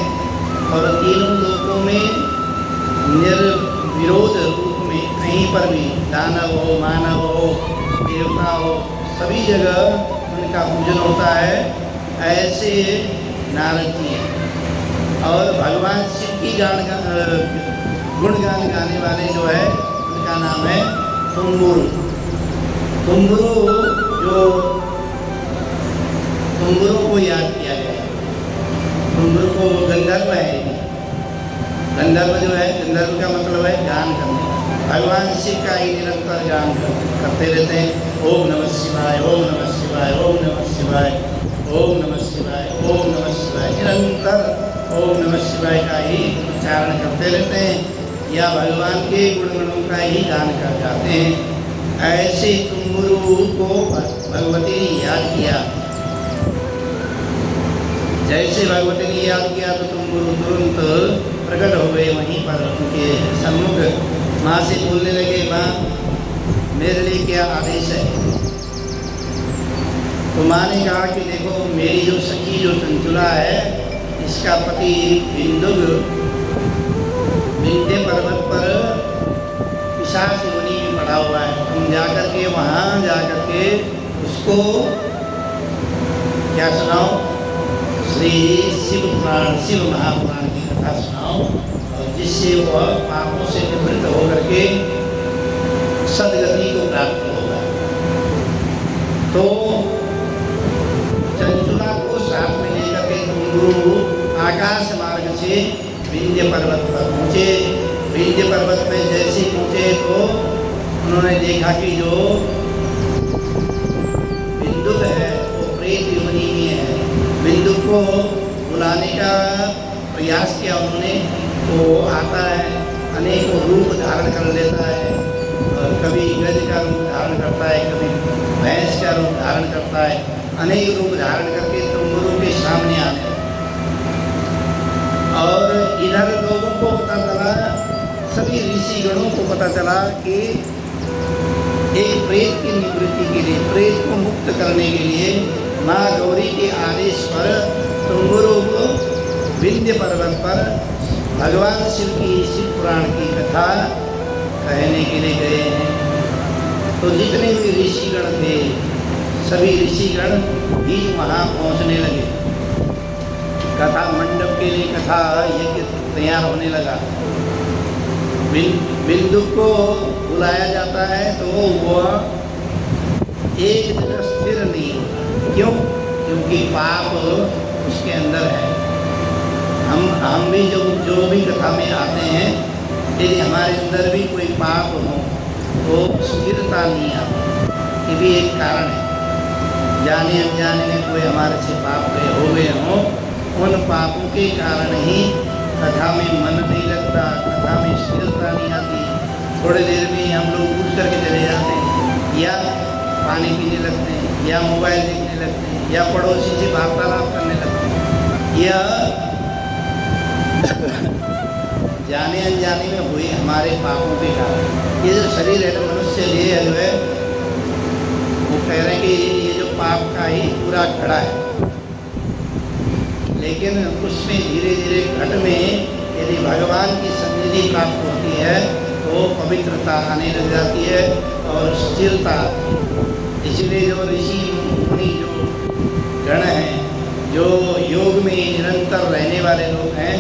S1: और तीनों लोकों में निर्विरोध रूप में कहीं पर भी दानव हो, मानव हो, देवता हो, सभी जगह उनका पूजन होता है। ऐसे नारद जी हैं। और भगवान शिव की गुणगान गाने वाले जो है उनका नाम है तुम्बुरु। तुम्बुरु को याद किया गया। तुम्बुरु को गंधर्व है। गंधर्व जो है, गंधर्व का मतलब है गान करने। भगवान शिव का ही निरंतर गान करते रहते हैं। ओम नमः शिवाय, ओम नमः शिवाय, ओम नमः शिवाय, ओम नमः शिवाय, ओम नमः शिवाय। निरंतर ओम नमः शिवाय का ही उच्चारण करते रहते हैं या भगवान के गुणगणों का ही गान कर जाते हैं। ऐसे तुम्बुरु को भगवती ने याद किया। जैसे भगवती ने याद किया तो तुम्बुरु तुरंत प्रकट हो गए वहीं पर उनके सम्मुख। माँ से बोलने लगे, माँ मेरे लिए क्या आदेश है? तो माँ ने कहा कि देखो, मेरी जो सखी जो चंचुला है, इसका पति बिंदुक विंध्य पर्वत पर पिशाच योनि में पड़ा हुआ है। तुम जाकर के वहाँ जाकर के उसको क्या सुनाओ? श्री शिव महापुराण की कथा सुनाओ, और जिससे वह पापों से निवृत्त होकर के सदगति को प्राप्त होगा। तो चंचुला को साथ में लेकर के तुम्बुरु आकाश मार्ग से विंध्य पर्वत पर पहुँचे। विंध्य पर्वत पर जैसे पहुँचे तो उन्होंने देखा कि जो बिंदुक है वो प्रेत योनि में है। बिंदुक को बुलाने का प्रयास किया उन्होंने, वो आता है, अनेकों रूप धारण कर लेता है। कभी गज का रूप धारण करता है, कभी भैंस का रूप धारण करता है, अनेक रूप धारण करके तुम्बुरु के सामने आने। और इधर लोगों को पता चला, सभी ऋषि गणों को पता चला कि एक प्रेत की निवृत्ति के लिए, प्रेत को मुक्त करने के लिए माँ गौरी के आदेश पर तुम्बुरु को विंध्य पर्वत पर भगवान शिव की शिव पुराण की कथा कहने के लिए गए हैं। तो जितने भी ऋषिगण थे, सभी ऋषिगण भी वहाँ पहुँचने लगे। कथा मंडप के लिए कथा यज्ञ तैयार होने लगा। बिंदु को बुलाया जाता है तो वह एक जगह स्थिर नहीं होता। क्यों? क्योंकि पाप उसके अंदर है। हम भी जो भी कथा में आते हैं, यदि हमारे अंदर भी कोई पाप हो तो स्थिरता नहीं आती। ये भी एक कारण है। जाने अनजाने में कोई हमारे से पाप हो गए हों, उन पापों के कारण ही कथा में मन नहीं लगता, कथा में स्थिरता नहीं आती। थोड़ी देर में हम लोग उठ करके चले जाते हैं, या पानी पीने लगते हैं, या मोबाइल देखने लगते हैं, या पड़ोसी से वार्तालाप करने लगते हैं। यह जाने अनजाने में हुए हमारे पापों के कारण। ये जो शरीर है ना, मनुष्य लिए जो है, वो कह रहे हैं कि ये जो पाप का ही पूरा घड़ा है। लेकिन उसमें धीरे धीरे घट में यदि भगवान की सन्निधि प्राप्त होती है तो पवित्रता आने लग जाती है और स्थिरता। इसलिए जो ऋषि मुनि जो गण हैं, जो योग में निरंतर रहने वाले लोग हैं,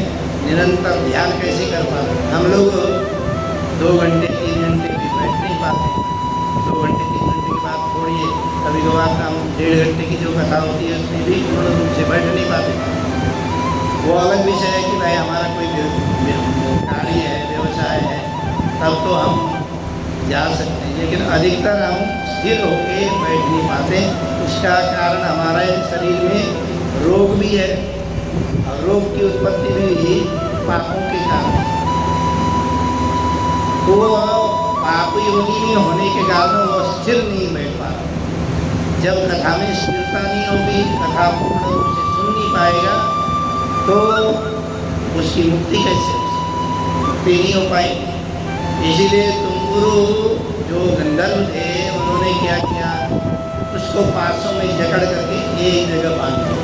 S1: निरंतर ध्यान कैसे कर पाते? हम लोग 2 घंटे 3 घंटे भी बैठ नहीं पाते। 2 घंटे 3 घंटे की बात छोड़िए, कभी कभार हम 1.5 घंटे की जो कथा होती है उसमें भी पूर्ण रूप से बैठ नहीं पाते। वो अलग विषय है कि भाई हमारा कोई कार्य है, व्यवसाय है, तब तो हम जा सकते हैं। लेकिन अधिकतर हम स्थिर होकर बैठ नहीं पाते। उसका कारण हमारे शरीर में रोग भी है, और रोग की उत्पत्ति भी पापों के कारण। तो पाप योनि में होने के कारण वो स्थिर नहीं बैठ पा रहा। जब कथा में स्थिरता नहीं होगी, कथा पूर्ण रूप से सुन नहीं पाएगा, तो उसकी मुक्ति कैसे हो सकती? मुक्ति नहीं हो पाएगी। इसीलिए तुम्बुरु जो गंधर्व थे उन्होंने क्या किया, उसको पासों में जकड़ करके एक जगह बांध दिया।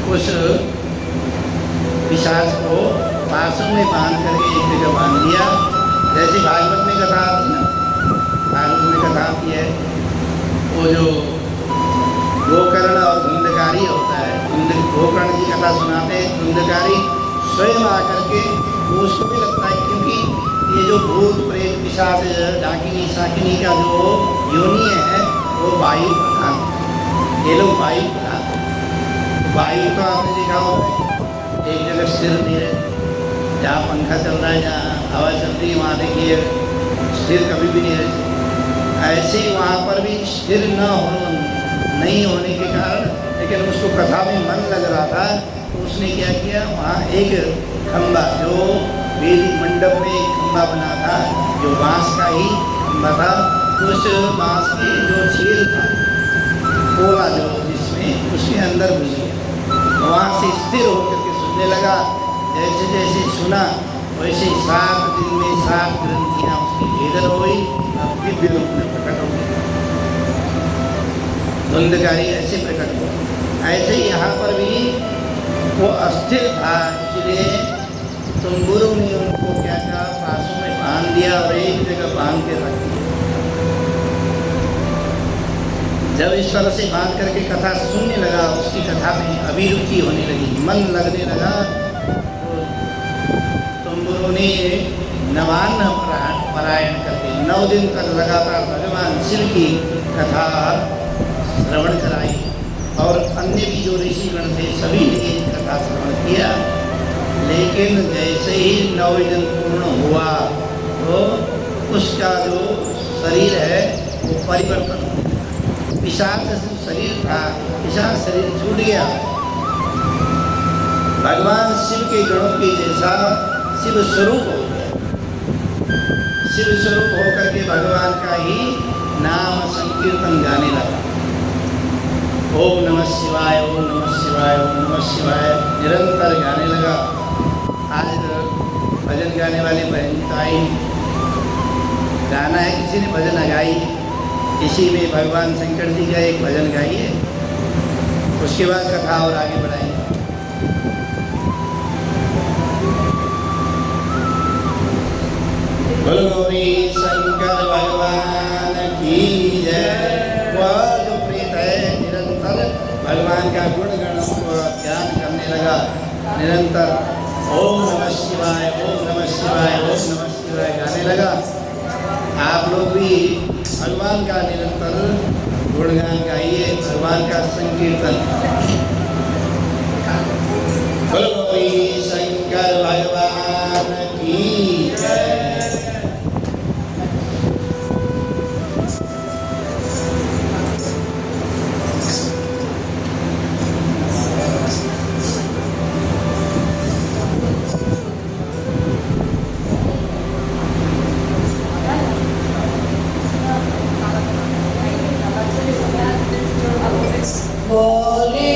S1: उस पिशाच को पासों में बांध करके एक जगह बांध दिया। जैसे भागवत में कथा आती ना, भागवत में कथा आती है, वो जो गोकर्ण और धुंधकारी होता है, गोकर्ण की कथा सुनाते हैं, धुंधकारी स्वयं आकर के वो उसको भी लगता है, क्योंकि ये जो भूत प्रेत पिशाच डाकिनी शाकिनी का जो योनि है वो वायु प्रधान, ये लोग वायु प्रधान। वायु तो आपने देखा होगा एक जगह स्थिर नहीं रहती, जहाँ पंखा चल रहा है, जहाँ हवा चल रही है, वहाँ देखिए स्थिर कभी भी नहीं रहती। ऐसे ही वहाँ पर भी स्थिर नहीं होने के कारण, लेकिन उसको कथा में मन लग रहा था, तो उसने क्या किया, वहाँ एक खंबा, जो वेदी मंडप में एक खंबा बना था, जो बांस का ही खंबा था, उस बांस के जो छेद था, पोला जो जिसमें, उसके अंदर घुस गया। वहाँ से स्थिर होकर के सुनने लगा। जैसे जैसे सुना वैसे 7 दिन में 7 ग्रंथियाँ उसकी भेदन हो गई, अब दिव्य रूप में प्रकट हो गई। धुंधकारी ऐसे प्रकट हुआ। ऐसे ही यहाँ पर भी वो अस्थिर था, इसलिए तुम्बुरु ने उनको क्या कहा, पासों में बांध दिया और एक जगह बांध के रख दिया। जब इस तरह से बांध करके कथा सुनने लगा, उसकी कथा में अभिरुचि होने लगी, मन लगने लगा, तो तुम्बुरु ने नवान्न पारायण करके 9 दिन तक लगातार भगवान शिव की कथा श्रवण कराई। और अन्य भी जो ऋषिगण थे सभी ने कथा श्रवण किया। लेकिन जैसे ही 9 दिन पूर्ण हुआ तो उसका जो शरीर है वो परिवर्तन हो गया। पिशाच शरीर था, पिशाच शरीर छूट गया, भगवान शिव के गणों के जैसा शिव स्वरूप हो गया। शिव स्वरूप होकर के भगवान का ही नाम संकीर्तन गाने लगा। ओम नमः शिवाय, ओम नमः शिवाय, ओम नमः शिवाय निरंतर गाने लगा। आज भजन गाने वाले बहन तो आई, गाना है, किसी ने भजन गाई, इसी में भगवान शंकर जी का एक भजन गाइए, उसके बाद कथा और आगे बढ़ाएंगे। बोलो गौरी शंकर भगवान की जय। वह जो प्रेत है निरंतर भगवान का गुणगण ध्यान करने लगा, निरंतर ओम नमः शिवाय, ओम नमः शिवाय, ओम नमः शिवाय गाने लगा। आप लोग भी भगवान का निरंतर गुणगान गाइए, भगवान का संकीर्तन। बोलो गौरी शंकर भगवान की जय।
S2: बोले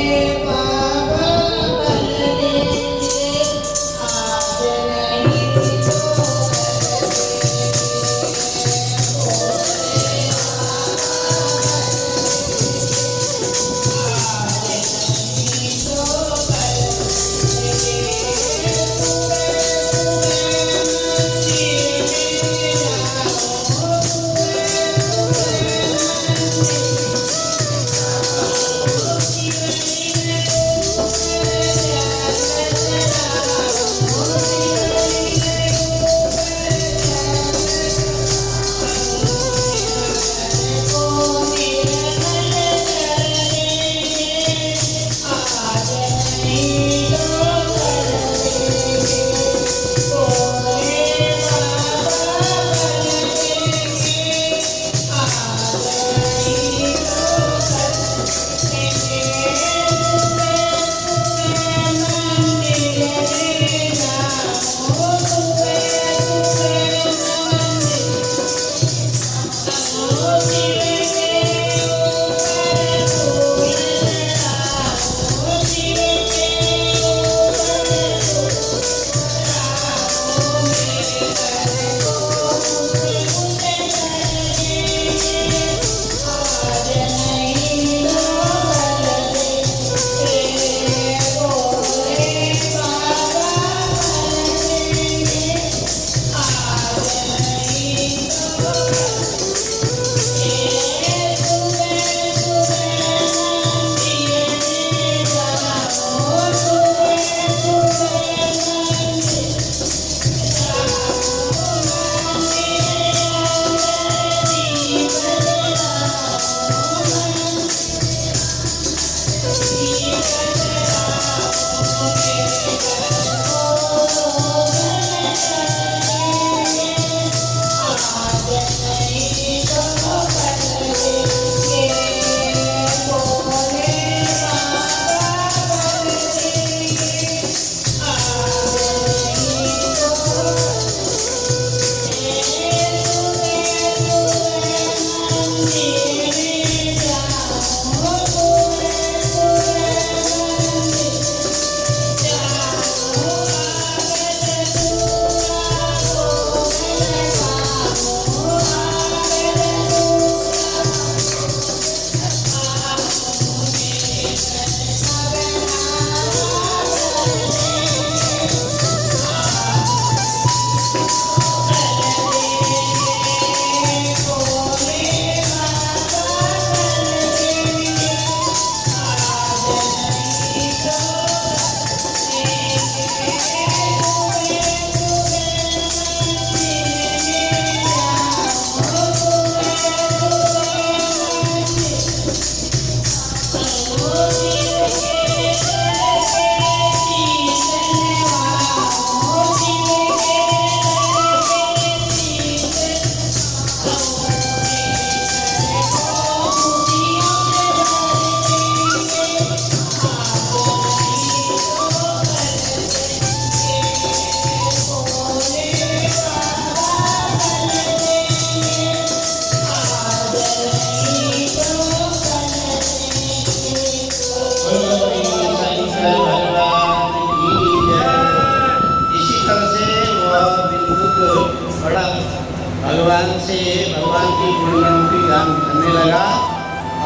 S1: की गुणगणों की गान करने लगा।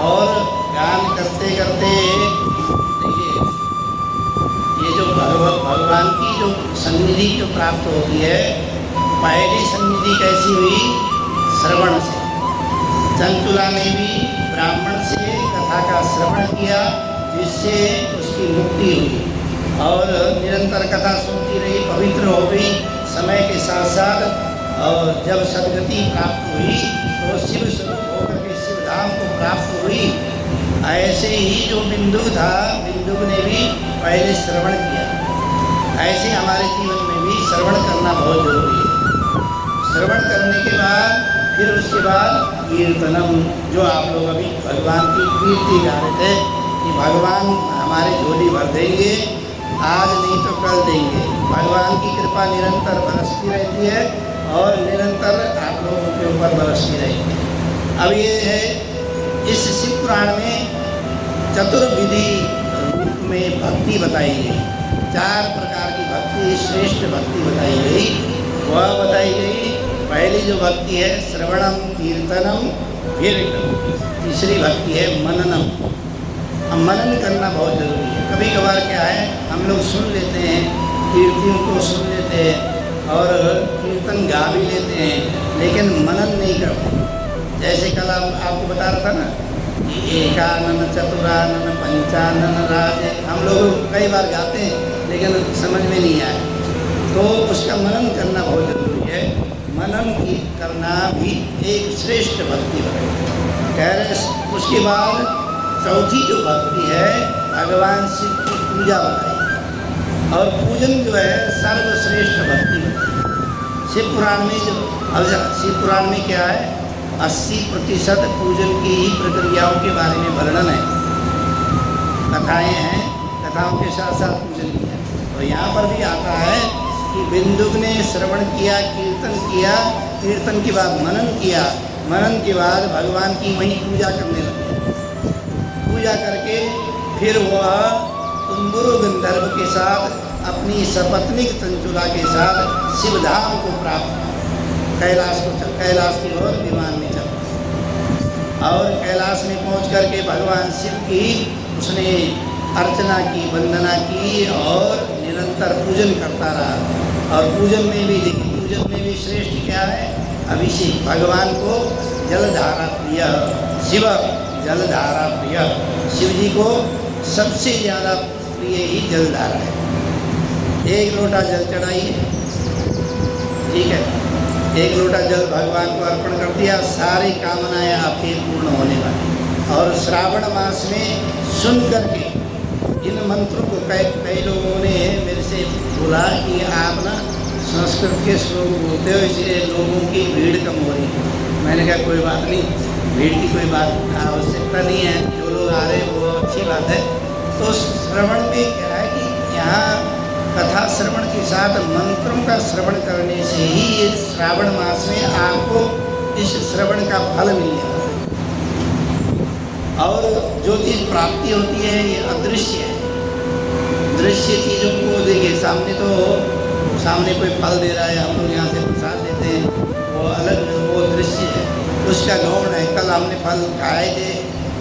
S1: और गान करते करते देखिए, ये जो भगवान की जो सन्निधि जो प्राप्त होती है, पहली सन्निधि कैसी हुई? श्रवण से। चंचुला ने भी ब्राह्मण से कथा का श्रवण किया, जिससे उसकी मुक्ति हुई और निरंतर कथा सुनती रही, पवित्र हो गई समय के साथ साथ। और जब सद्गति प्राप्त हुई तो शिव स्वरूप होकर के शिव धाम को प्राप्त हुई। ऐसे ही जो बिंदु था, बिंदु ने भी पहले श्रवण किया। ऐसे हमारे जीवन में भी श्रवण करना बहुत जरूरी है। श्रवण करने के बाद फिर उसके बाद कीर्तनम, जो आप लोग अभी भगवान की कीर्ति गा रहे थे कि भगवान हमारे झोली भर देंगे, आज नहीं तो कल देंगे। भगवान की कृपा निरंतर बरसती रहती है और निरंतर आप लोगों के ऊपर बरसती रहेगी। अब ये है, इस शिव पुराण में चतुर्विधि रूप में भक्ति बताई गई। 4 प्रकार की भक्ति, श्रेष्ठ भक्ति बताई गई। वह बताई गई, पहली जो भक्ति है श्रवणम कीर्तनम, फिर तीसरी भक्ति है मननम। अब मनन करना बहुत ज़रूरी है। कभी कभार क्या है, हम लोग सुन लेते हैं, कीर्तियों को सुन लेते हैं और कीर्तन गा भी लेते हैं, लेकिन मनन नहीं करते। जैसे कल आपको बता रहा था ना कि एकानन चतुरानन पंचानन राज, हम लोग कई बार गाते हैं लेकिन समझ में नहीं आए, तो उसका मनन करना बहुत ज़रूरी है। मनन की करना भी एक श्रेष्ठ भक्ति है। कह रहे उसके बाद चौथी जो भक्ति है, भगवान शिव की पूजा बताई और पूजन जो है सर्वश्रेष्ठ भक्ति बताई। शिव पुराण में जो शिव पुराण में क्या है, 80% पूजन की ही प्रक्रियाओं के बारे में वर्णन है। कथाएं हैं, कथाओं के साथ साथ पूजन किया। तो यहाँ पर भी आता है कि बिंदुक ने श्रवण किया, कीर्तन किया, कीर्तन के बाद मनन किया, मनन के बाद भगवान की वहीं पूजा करने लगे। पूजा करके फिर वह तुम्बुरु गंधर्व के साथ अपनी सपत्निक चंचुला के साथ शिवधाम को प्राप्त, कैलाश की ओर विमान में चला और कैलाश में पहुंच करके भगवान शिव की उसने अर्चना की, वंदना की और निरंतर पूजन करता रहा। और पूजन में भी देखिए, पूजन में भी श्रेष्ठ क्या है, अभिषेक। भगवान को जलधारा प्रिय, शिव जलधारा प्रिय, शिव जी को सबसे ज़्यादा प्रिय ही जलधारा है। 1 लोटा जल चढ़ाइए, ठीक है, 1 लोटा जल भगवान को अर्पण कर दिया, सारी कामनाएं आपकी पूर्ण होने वाली। और श्रावण मास में सुन करके इन मंत्रों को कई लोगों ने मेरे से बोला कि आप ना संस्कृत के श्लोक बोलते हो, इसलिए लोगों की भीड़ कम हो रही है। मैंने कहा कोई बात नहीं, भीड़ की कोई बात आवश्यकता नहीं है, जो लोग आ रहे हैं वो अच्छी बात है। तो श्रवण में क्या है कि यहाँ कथा श्रवण के साथ मंत्रों का श्रवण करने से ही ये श्रावण मास में आपको इस श्रवण का फल मिलने वाला है। और जो चीज़ प्राप्ति होती है ये अदृश्य है। दृश्य चीज़ों को देखिए, सामने कोई फल दे रहा है, हम लोग यहाँ से प्रसाद लेते हैं, वो अलग, वो दृश्य है, उसका गौण है। कल हमने फल खाए थे,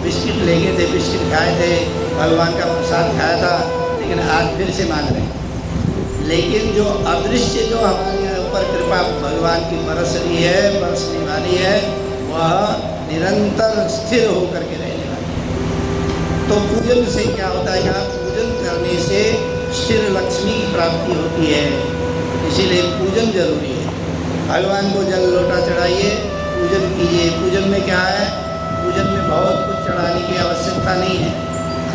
S1: बिस्किट ले गए थे, बिस्किट खाए थे, भगवान का प्रसाद खाया था, लेकिन आज फिर से मांग रहे हैं। लेकिन जो अदृश्य, जो हमारे ऊपर कृपा भगवान की बरस रही है, बरसने वाली है, वह निरंतर स्थिर होकर के रहने वाली है। तो पूजन से क्या होता है, क्या पूजन करने से स्थिर लक्ष्मी की प्राप्ति होती है, इसीलिए पूजन जरूरी है। भगवान को जल लोटा चढ़ाइए, पूजन कीजिए। पूजन में क्या है, पूजन में बहुत कुछ चढ़ाने की आवश्यकता नहीं है,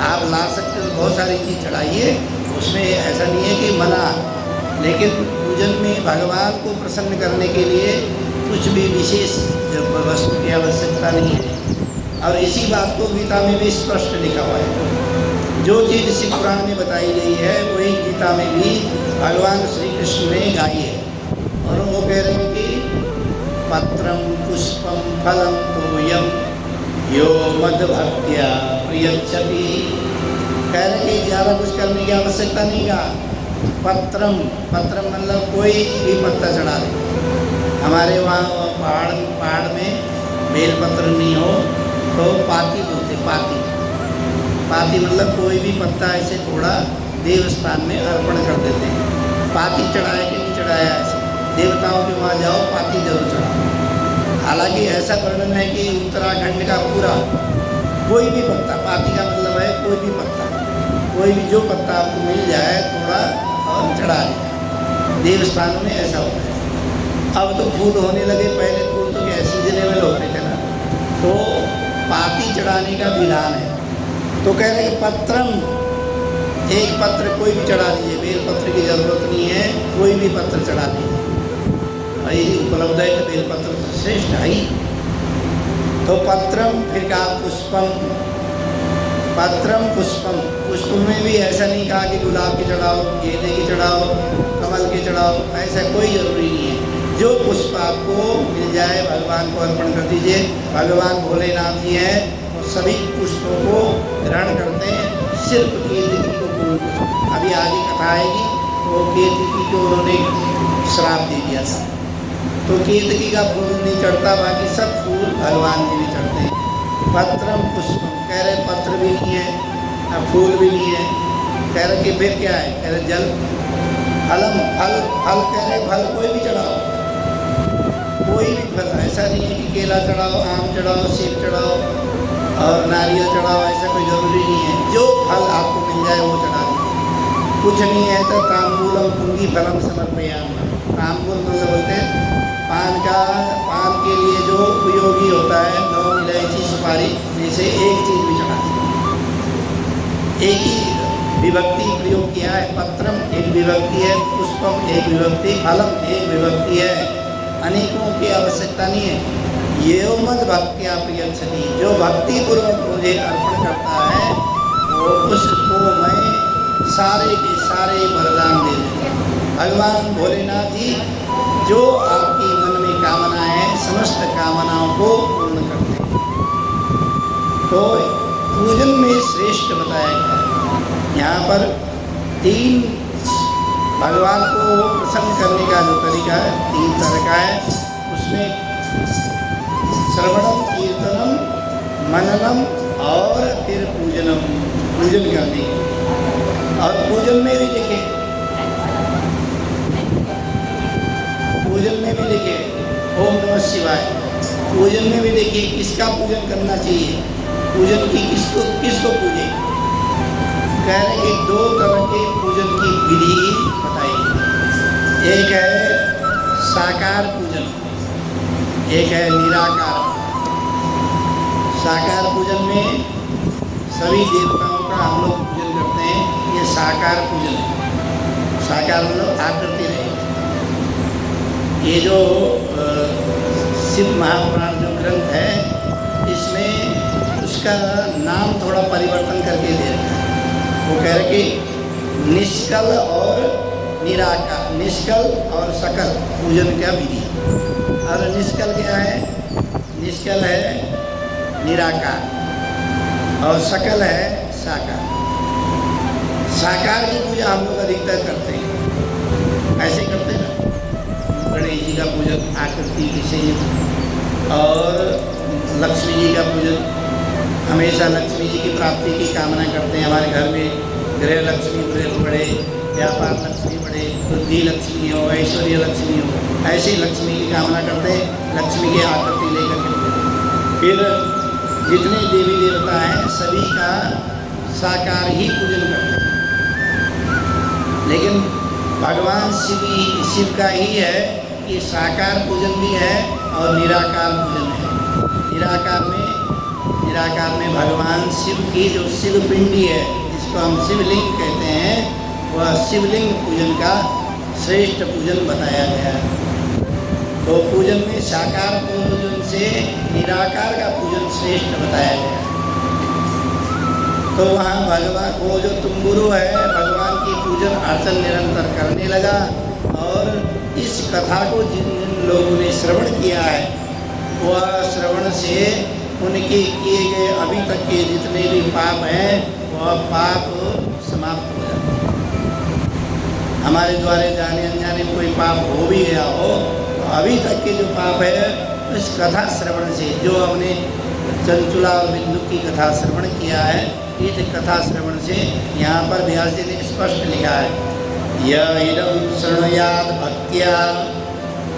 S1: आप ला सकते हो, बहुत सारी चीज़ चढ़ाइए, उसमें ऐसा नहीं है कि मना। लेकिन पूजन में भगवान को प्रसन्न करने के लिए कुछ भी विशेष वस्तु की आवश्यकता नहीं है। और इसी बात को गीता में भी स्पष्ट लिखा हुआ है। जो चीज़ शिव पुराण में बताई गई है वही गीता में भी भगवान श्री कृष्ण ने गाई है। और वो कह रहे हैं कि पत्रम पुष्पम फलम तोयम यो मद भक्त्या प्रियच्छति। कह रहे कि ज़्यादा कुछ करने की आवश्यकता नहीं का। पत्रम मतलब कोई भी पत्ता चढ़ा दे। हमारे वहाँ पहाड़ में बेलपत्र नहीं हो तो पाती बोलते, पाती। पाती मतलब कोई भी पत्ता ऐसे थोड़ा देव स्थान में अर्पण कर देते हैं। पाती चढ़ाया कि नहीं चढ़ाया, ऐसे देवताओं के वहाँ जाओ पाती जरूर चढ़ाओ। हालांकि ऐसा वर्णन है कि उत्तराखंड का पूरा कोई भी पत्ता, पाती का मतलब है कोई भी पत्ता, कोई भी जो पत्ता आपको मिल जाए थोड़ा और चढ़ा दिया। देव स्थानों में ऐसा होता है। अब तो फूल होने लगे, पहले फूल तो क्या सीजनेबल होते थे ना, तो पाती चढ़ाने का विधान है। तो कह रहे कि पत्रम, एक पत्र कोई भी चढ़ा दीजिए, बेलपत्र की जरूरत नहीं है, कोई भी पत्र चढ़ा दीजिए। भाई उपलब्ध है कि बेलपत्र श्रेष्ठ है ही। तो पत्रम, फिर कहा पुष्पम, पत्रम पुष्पम। पुष्प में भी ऐसा नहीं कहा कि गुलाब की चढ़ाओ, गेंदे की चढ़ाओ, कमल की चढ़ाओ, ऐसा कोई ज़रूरी नहीं है। जो पुष्प आपको मिल जाए भगवान को अर्पण कर दीजिए। भगवान भोलेनाथ जी हैं और सभी पुष्पों को ग्रहण करते हैं, सिर्फ केतकी को फूल पुष्प। अभी आगे कथा आएगी, वो केतकी को उन्होंने श्राप दे दिया था, तो केतकी का फूल नहीं चढ़ता, बाकी सब फूल भगवान जी भी चढ़ते हैं। पत्रम पुष्पम, कह रहे पत्र भी नहीं है, अब फूल भी नहीं है, कह रहे कि फिर क्या है, कह रहे जल। फलम, फल, फल कह रहे फल कोई भी चढ़ाओ, कोई भी फल। ऐसा नहीं है कि केला चढ़ाओ, आम चढ़ाओ, सेब चढ़ाओ और नारियल चढ़ाओ, ऐसा कोई ज़रूरी नहीं है। जो फल आपको मिल जाए वो चढ़ा दीजिए। कुछ नहीं है तो तांबूलम पुंगी फलम समर्पयामि। तांबूल मतलब बोलते हैं पान का, पान के लिए जो उपयोगी होता है, लौंग, इलायची, सुपारी में से एक चीज़ भी चढ़ा दीजिए। एक ही विभक्ति प्रयोग किया है, पत्रम एक विभक्ति है, पुष्पम एक विभक्ति, फलम एक विभक्ति है, अनेकों की आवश्यकता नहीं है। ये मद भक्तिया प्रियंसती, जो भक्ति पूर्वक मुझे अर्पण करता है वो उसको मैं सारे के सारे वरदान दे देता हूँ। भगवान भोलेनाथ जी जो आपकी मन में कामना है, समस्त कामनाओं को पूर्ण करते हैं। तो पूजन में श्रेष्ठ बताया गया। यहाँ पर 3 भगवान को प्रसन्न करने का जो तरीका है, 3 तरह का है। उसमें श्रवणम, कीर्तनम, मननम और फिर पूजनम, पूजन करने। और पूजन में भी देखें, पूजन में भी देखिए ओम नमः शिवाय। पूजन में भी देखिए किसका पूजन करना चाहिए, पूजन की किसको पूजे। कह रहे कि 2 तरह के पूजन की विधि बताई। एक है साकार पूजन, एक है निराकार। साकार पूजन में सभी देवताओं का हम लोग पूजन करते हैं, ये साकार पूजन है। साकार मतलब आकृति रहे। ये जो शिव महापुराण जो ग्रंथ है, इसमें उसका नाम थोड़ा परिवर्तन करके दे रखा है। वो कह रहे कि निष्कल और निराकार, निष्कल और सकल पूजन का विधि। और निष्कल क्या है, निष्कल है निराकार और सकल है साकार। साकार की पूजा हम लोग अधिकतर करते हैं, ऐसे करते हैं ना, गणेश जी का पूजन आकृति से, और लक्ष्मी जी का पूजन, हमेशा लक्ष्मी जी की प्राप्ति की कामना करते हैं। हमारे घर में गृह लक्ष्मी बढ़े, व्यापार लक्ष्मी बढ़े, बुद्धि लक्ष्मी हो, ऐश्वर्य लक्ष्मी हो, ऐसी लक्ष्मी की कामना करते हैं, लक्ष्मी की आकृति लेकर के। फिर जितने देवी देवता हैं सभी का साकार ही पूजन करते हैं। लेकिन भगवान शिव का ही है कि साकार पूजन भी है और निराकार पूजन है। निराकार में भगवान शिव की जो शिव पिंडी है, जिसको हम शिवलिंग कहते हैं, वह शिवलिंग पूजन का श्रेष्ठ पूजन बताया गया है। तो पूजन में साकार पूजन से निराकार का पूजन श्रेष्ठ बताया गया है। तो वहाँ भगवान वो जो तुम्बुरु है, भगवान की पूजन अर्चन निरंतर करने लगा। और इस कथा को जिन जिन लोगों ने श्रवण किया है, वह श्रवण से उनके किए गए अभी तक के जितने भी पाप हैं, वह पाप समाप्त हो जाते हैं। हमारे द्वारा जाने अनजाने कोई पाप हो भी गया हो, तो अभी तक के जो पाप है इस कथा श्रवण से जो हमने चंचुला और बिंदु की कथा श्रवण किया है, इस कथा श्रवण से यहाँ पर व्यास जी ने स्पष्ट लिखा है, य इदं शृणुयात् भक्त्या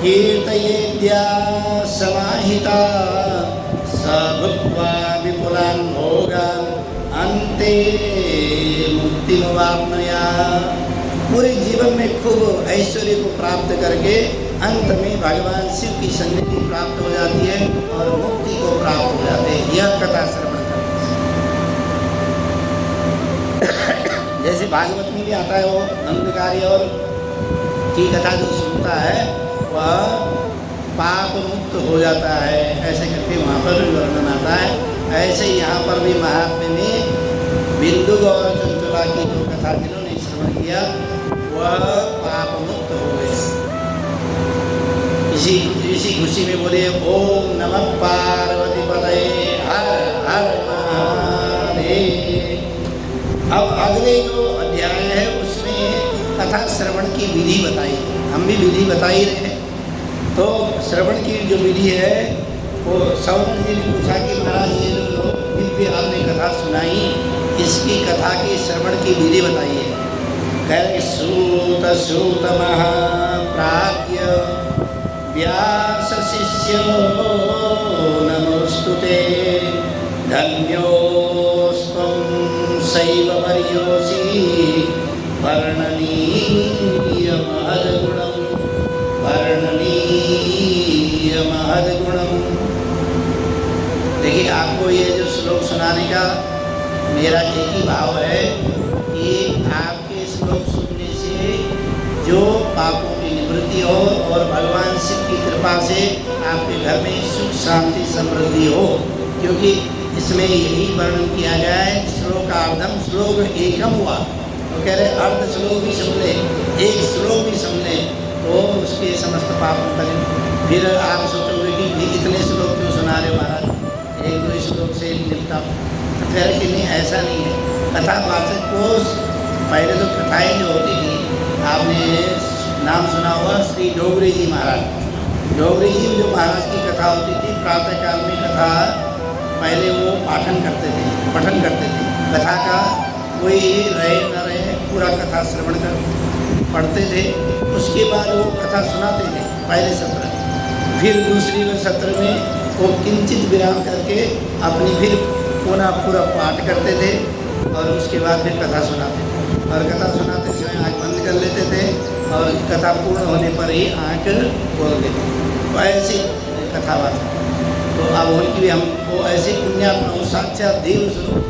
S1: कीर्तयेद्या समाहिता स भुक्त्वा विपुलान् भोगान् अन्ते मुक्तिमवाप्नुयात्। पूरे जीवन में खूब ऐश्वर्य को प्राप्त करके अंत में भगवान शिव की सन्निधि प्राप्त हो जाती है और मुक्ति को प्राप्त हो जाते हैं, यह कथा श्रवण करने से। जैसे भागवत में भी आता है, वो नंदकारी और की कथा जो सुनता है वह पाप मुक्त हो जाता है, ऐसे करके वहाँ पर वर्णन आता है। ऐसे यहाँ पर भी महात्म्य में बिंदु और चंचुला की जो कथा जिन्होंने श्रवण किया वह पाप मुक्त हो गए। इसी खुशी में बोले ओम नमः पार्वती पतये हर हर महादेव। अब अगले जो अध्याय है उसमें कथा श्रवण की विधि बताई, हम भी विधि बता ही रहे हैं। तो श्रवण की जो विधि है वो सौनक जी ने पूछा कि महाराज ये जो दिव्य आपने कथा सुनाई, इसकी कथा की श्रवण की विधि बताइए। कह रहे सूत सूत महाप्राज्ञ व्यास शिष्यो नमोस्तुते धन्योस्त्वं सैव वर्योसि वर्णनीय महद्गुणं वर्णनीय महद्गुणं। देखिए, आपको ये जो श्लोक सुनाने का मेरा एक ही भाव है कि आपके श्लोक सुनने से जो पापों की निवृत्ति हो और भगवान शिव की कृपा से आपके घर में सुख शांति समृद्धि हो, क्योंकि इसमें यही वर्णन किया गया है। श्लोकार्धम श्लोक एकम हुआ, तो कह रहे अर्ध श्लोक भी सुन ले, एक श्लोक भी सुन ले तो उसके समस्त पापों का। फिर आप सोचोगे कि इतने श्लोक क्यों सुना रहे महाराज, एक दो श्लोक से निपटा। कह रहे कि नहीं, ऐसा नहीं है। कथावाचक को पहले तो कथाएँ जो होती थी, आपने नाम सुना हुआ श्री डोगरे जी महाराज। डोगरे जी जो महाराज की कथा होती थी, प्रातःकाल में कथा पहले वो पठन करते थे। कथा का कोई रहे न रहे पूरा कथा श्रवण कर पढ़ते थे। उसके बाद वो कथा सुनाते थे पहले सत्र में, फिर दूसरी सत्र में वो किंचित विराम करके अपनी फिर पुनः पूरा पाठ करते थे और उसके बाद फिर कथा सुनाते थे। और कथा सुनाते समय आँख बंद कर लेते थे और कथा पूर्ण होने पर ही आँख खोल देते। तो ऐसी कथावाचक, तो अब उनकी भी हमको ऐसे पुण्यात्मा साक्षात देव स्वरूप।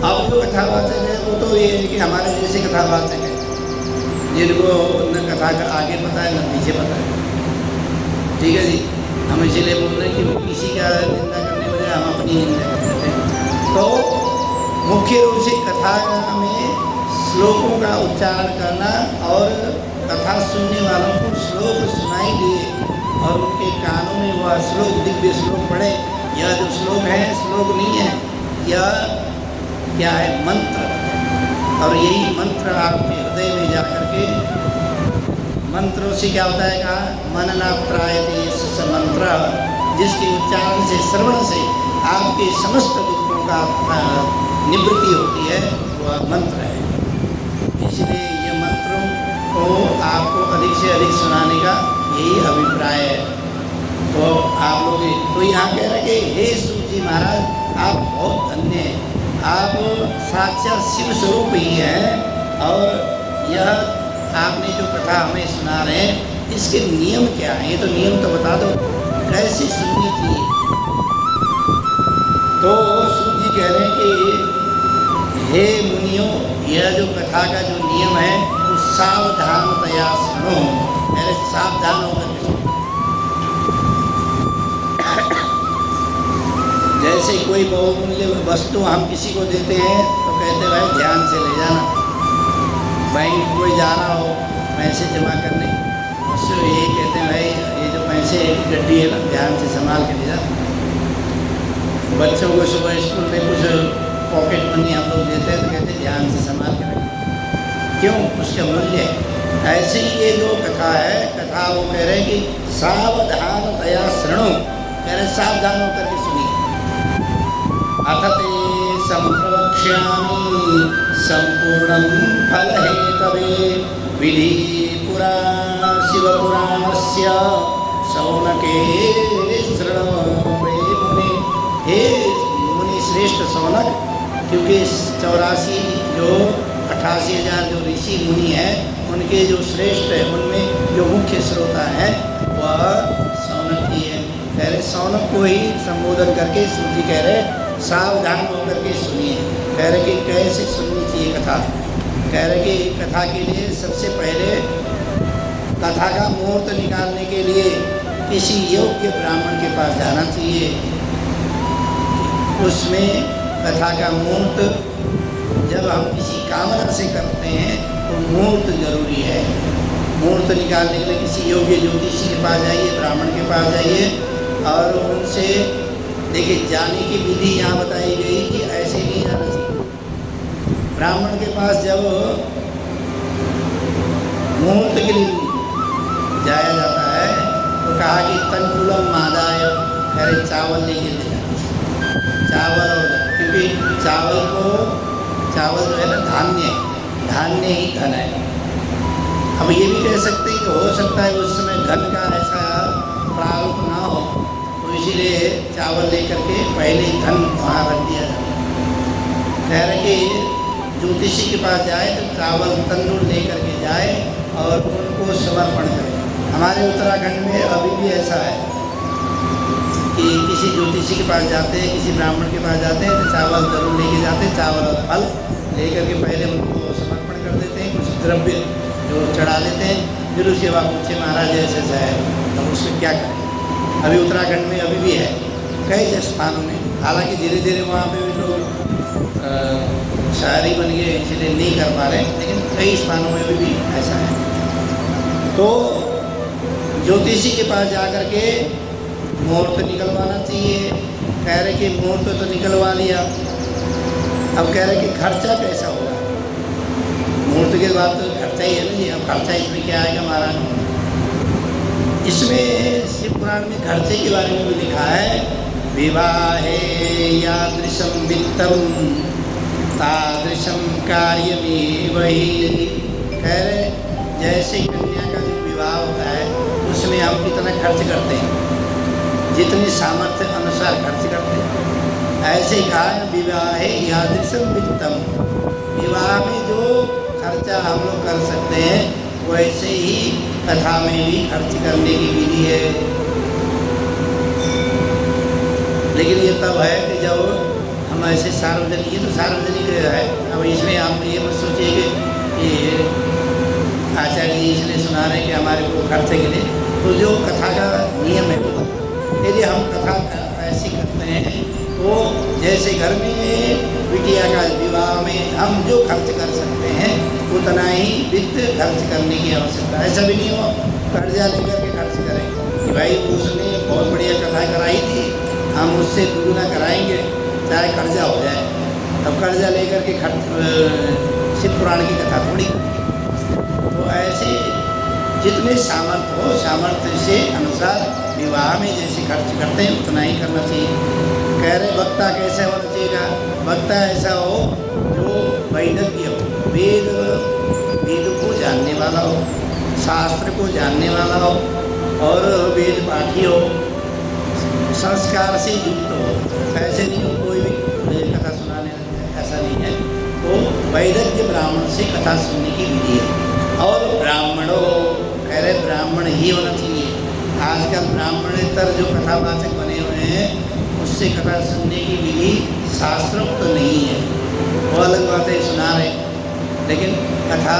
S1: अब जो कथावाचक है वो तो ये है कि हमारे जैसे कथावाचक है, जिनको न कथा का आगे पता है न पीछे पता है। ठीक है जी, हम इसीलिए बोल रहे हैं कि वो किसी का निंदा करने बजाय हम अपनी निंदा कर देते हैं। तो मुख्य रूप से कथा में श्लोकों का उच्चारण करना और कथा सुनने वालों को श्लोक सुनाई दिए और उनके कानों में वह श्लोक, दिव्य श्लोक पढ़े। यह जो श्लोक है श्लोक नहीं है, यह क्या है, मंत्र। और यही मंत्र आपके हृदय में जा करके, मंत्रों से क्या होता है, कहा मननात्रायते स मंत्र, जिसके उच्चारण से, श्रवण से आपके समस्त दुखों का निवृत्ति होती है, वह मंत्र है। इसलिए ये मंत्रों को आपको अधिक से अधिक सुनाने का यही अभिप्राय है। तो आप लोग तो यहाँ कह रहे कि हे सूत जी महाराज, आप बहुत धन्य हैं, आप साक्षात शिव स्वरूप ही हैं। और यह आपने जो कथा हमें सुना रहे हैं, इसके नियम क्या हैं, ये तो नियम तो बता दो, कैसे सुननी चाहिए। तो सूत जी कह रहे हैं कि हे मुनियों, यह जो कथा का जो नियम है वो सावधानतया सुनो, पहले सावधान होकर के सुनो। जैसे कोई बहुमूल्य वस्तु हम किसी को देते हैं तो कहते भाई ध्यान से ले जाना। बैंक कोई जा रहा हो पैसे जमा करने, उससे यही कहते हैं भाई ये जो पैसे की गड्डी है ना, ध्यान से संभाल के ले जाना। बच्चों को सुबह स्कूल में कुछ पॉकेट मनी हम लोग देते हैं तो कहते हैं ध्यान से संभाल के रखें। क्यों? उसका मूल्य है। ऐसे ही ये जो कथा है, कथा वो कह रहे कि सावधानतया शृणु, कह रहे सावधान होकर के सुनिए। अथ ते संप्रवक्ष्यामि संपूर्णं फलहेतवे विधि पुरा शिवपुराणस्य शौनके शृण्वे मुनि। हे मुनि श्रेष्ठ शौनक, क्योंकि 84 जो 88,000 जो ऋषि मुनि हैं उनके जो श्रेष्ठ है उनमें जो मुख्य श्रोता है वह शौनक ही है। कह रहे शौनक को ही संबोधन करके सूजी कह रहे सावधान होकर के सुनिए। कह रहे कि कैसे सुननी चाहिए कथा। कह रहे कि कथा के लिए सबसे पहले कथा का मुहूर्त निकालने के लिए किसी योग्य ब्राह्मण के पास जाना चाहिए। उसमें कथा का मुहूर्त जब हम किसी कामना से करते हैं तो मुहूर्त जरूरी है। मुहूर्त निकालने के लिए किसी योग्य ज्योतिषी के पास जाइए, ब्राह्मण के पास जाइए और उनसे देखिए जाने की विधि यहाँ बताई गई कि ऐसे नहीं जाना चाहिए। ब्राह्मण के पास जब मुहूर्त के लिए जाया जाता है तो कहा कि तंडुलम मादाय, अरे चावल लेके जाना, चावल। और क्योंकि चावल जो है ना धान्य ही धन है। अब ये भी कह सकते हैं कि हो सकता है उस समय धन का ऐसा प्रारूप ना हो, तो इसीलिए चावल लेकर के पहले ही धन वहाँ रख दिया जाता है। कह रहे कि ज्योतिषी के पास जाए तो चावल तंदूर लेकर के जाए और उनको समर्पण करें। हमारे उत्तराखंड में अभी भी ऐसा है कि किसी ज्योतिषी के पास जाते हैं, किसी ब्राह्मण के पास जाते हैं तो चावल जरूर लेके जाते हैं। चावल और फल लेकर के पहले उनको समर्पण कर देते हैं, कुछ द्रव्य जो चढ़ा लेते हैं, फिर उसके बाद पूछे महाराज ऐसे है अब उसमें क्या करें। अभी उत्तराखंड में अभी भी है कई स्थानों में, हालांकि धीरे धीरे वहाँ पे भी लोग शहरी बन गए इसलिए नहीं कर पा रहे, लेकिन कई स्थानों में भी ऐसा है। तो ज्योतिषी के पास जा कर के मुहूर्त निकलवाना चाहिए। कह रहे कि मुहूर्त तो निकलवा लिया, अब कह रहे कि खर्चा कैसा होगा। मुहूर्त के बाद तो खर्चा ही है ना जी, अब खर्चा इसमें क्या आएगा महाराज। इसमें शिव पुराण में खर्चे के बारे में भी लिखा है, विवाहे यादृशम वित्तम तादृशम कार्यमेव ही। कह रहे जैसे कन्या का जो विवाह होता है उसमें हम कितना खर्च करते हैं, जितने सामर्थ्य अनुसार खर्च करते हैं, ऐसे कहा है विवाहे यादृशम वित्तम। विवाह में जो खर्चा हम लोग कर सकते हैं वैसे ही कथा में भी खर्च करने की विधि है। लेकिन ये तब है कि जब हम ऐसे सार्वजनिक, ये तो सार्वजनिक है। अब इसमें हम ये मत सोचिए कि आचार्य जी इसलिए सुना रहे हैं कि हमारे को खर्चे के लिए, तो जो कथा का नियम है वो यदि हम कथा ऐसी करते हैं तो जैसे घर में बिटिया का विवाह में हम जो खर्च कर सकते हैं उतना ही वित्त खर्च करने की आवश्यकता है। ऐसा भी नहीं हो कर्जा लेकर के खर्च करें कि भाई उसने बहुत बढ़िया कथा कराई थी हम उससे दुगुना कराएंगे चाहे कर्जा हो जाए। अब कर्जा लेकर के शिव पुराण की कथा थोड़ी करेंगे। तो ऐसे जितने सामर्थ्य हो सामर्थ्य से अनुसार विवाह में जैसे खर्च करते हैं उतना ही करना चाहिए। कह रहे वक्ता कैसे होना चाहिए, वक्ता ऐसा हो जो वैदज्ञ हो, वेद को जानने वाला हो, शास्त्र को जानने वाला हो और वेद पाठी हो, संस्कार से युक्त हो। ऐसे नहीं हो कोई भी कथा सुनाने लगता है, ऐसा नहीं है। तो वैदज्ञ ब्राह्मण से कथा सुनने की विधि है। और ब्राह्मणों कह रहे ब्राह्मण ही होना चाहिए। आजकल ब्राह्मणेतर जो कथावाचक बने हुए हैं उससे कथा सुनने की विधि शास्त्रोक्त तो नहीं है, वो अलग बात है सुना रहे। लेकिन कथा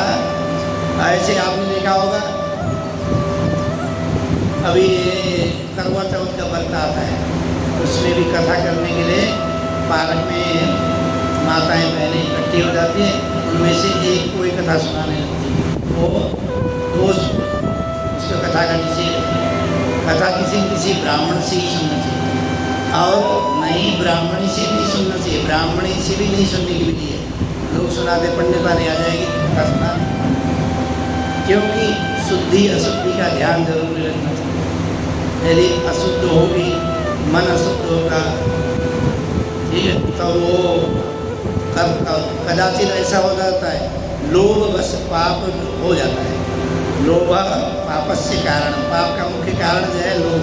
S1: ऐसे आपने देखा होगा अभी करवा चौथ का व्रत आता है, उसमें भी कथा करने के लिए पार्क में माताएं बहनें इकट्ठी हो जाती हैं, उनमें से एक कोई कथा सुनाने लगती है, वो दोस्त उसको कथा का निषेध है। कथा किसी ब्राह्मण से ही सुनना चाहिए और नहीं ब्राह्मणी से भी सुनना चाहिए, ब्राह्मणी से भी नहीं सुनने की विधि है। लोग सुनाते पंडिता नहीं आ जाएगी कथा सुनाने, क्योंकि शुद्धि अशुद्धि का ध्यान जरूर रखना चाहिए। यदि अशुद्ध होगी, मन अशुद्ध होगा, ठीक है, तो वो कदाचित ऐसा हो जाता है, लोभ बस पाप हो जाता है। लोभ पापस्य कारण, पाप का मुख्य कारण जो है लोभ।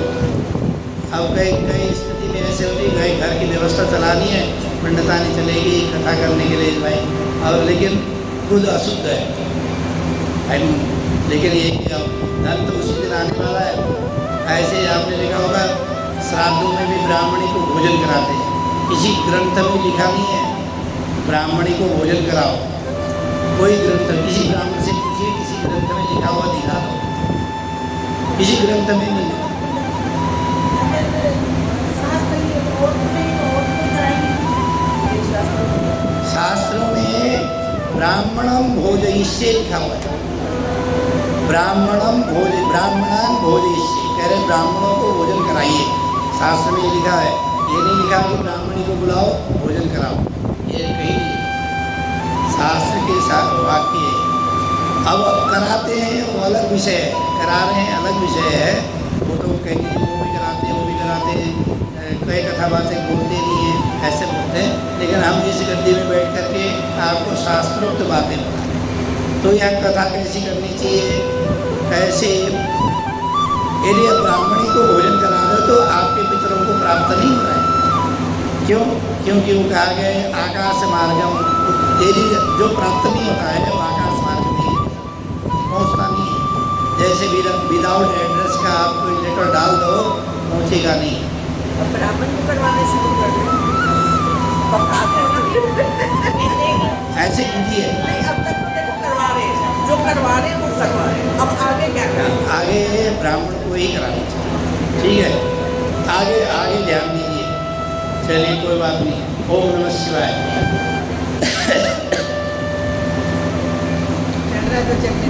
S1: अब कई स्थिति में ऐसे होती है, घर की व्यवस्था चलानी है, पंडितानी चलेगी कथा करने के लिए भाई, और लेकिन खुद अशुद्ध है, लेकिन ये धन तो उसी दिन आने वाला है। ऐसे आपने देखा होगा, श्राद्धों में भी ब्राह्मणी को भोजन कराते हैं। किसी ग्रंथ में लिखा नहीं है ब्राह्मणी को भोजन कराओ, कोई ग्रंथ, किसी ब्राह्मण से पूछिए, किसी ग्रंथ में लिखा हुआ दिखा दो, किसी ग्रंथ में नहीं लिखा। शास्त्रों में ब्राह्मणम भोजयिष्ये लिखा हुआ है, ब्राह्मणान भोजयिष्ये, कह रहे ब्राह्मणों को भोजन कराइए। शास्त्र में ये लिखा है, ये नहीं लिखा कि ब्राह्मणी को बुलाओ भोजन कराओ, ये कहीं नहीं, शास्त्र के साथ वाक्य है। अब कराते हैं वो अलग विषय है, करा रहे हैं अलग विषय है, वो तो कहेंगे वो भी कराते हैं, वो भी कराते हैं, कई कथावाचक बोलते नहीं हैं, ऐसे बोलते हैं। लेकिन हम जिस गद्दी में बैठ करके आपको शास्त्रोक्त बातें बता रहे हैं, तो यह कथा कैसी करनी चाहिए, कैसे, यदि आप ब्राह्मणी को भोजन करा रहे हो तो आपके पितरों को प्राप्त नहीं हो रहा है। क्यों? क्योंकि वो कहा गया आकाश मार्गम, यदि जो प्राप्त नहीं होता है वो आकाश मार्ग नहीं पहुँचता नहीं है। जैसे विदाउट एड्रेस का आप कोई लेटर डाल दो, पहुँचेगा नहीं।
S2: ब्राह्मण को करवाने शुरू कर दो,
S1: ऐसे विधि है।
S2: नहीं, अब तक तो देखो करवा रहे हैं, जो करवा रहे हैं वो करवा रहे हैं, अब आगे क्या करें?
S1: आगे ब्राह्मण को ही कराना चाहिए, ठीक है, आगे ध्यान दीजिए। चलिए कोई बात नहीं। ओम नमः शिवाय।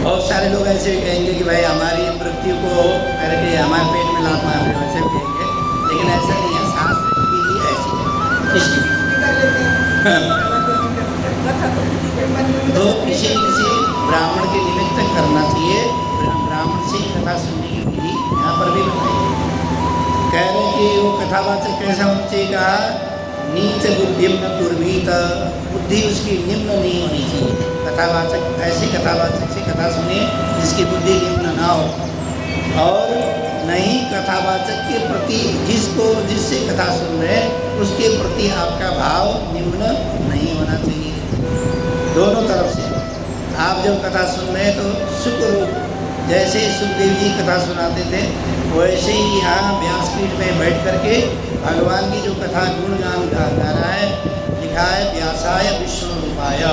S1: बहुत सारे लोग ऐसे भी कहेंगे कि भाई हमारी मृत्यु को करके हमारे पेट में लात मार रहे हो, ऐसे भी कहेंगे, लेकिन ऐसा नहीं है। शास्त्र की विधि ऐसी है। तो किसी ब्राह्मण के निमित्त करना चाहिए, ब्राह्मण से कथा सुनने की विधि यहाँ पर भी बताई। कह रहे कि वो कथावाचक कैसा होना चाहिए, कहा नीच बुद्धिम न कुर्वीत, बुद्धि उसकी निम्न नहीं होनी चाहिए। कथावाचक ऐसे कथावाचक से कथा सुने जिसकी बुद्धि निम्न ना हो, और नहीं कथावाचक के प्रति जिससे कथा सुन रहे हैं उसके प्रति आपका भाव निम्न नहीं होना चाहिए। दोनों तरफ से आप जब कथा सुन रहे हैं तो सुख रूप, जैसे सुखदेव जी कथा सुनाते थे वैसे ही यहाँ व्यासपीठ में बैठ करके भगवान की जो कथा गुणगान गा रहा है, लिखा है व्यासाय विष्णु रूपाय।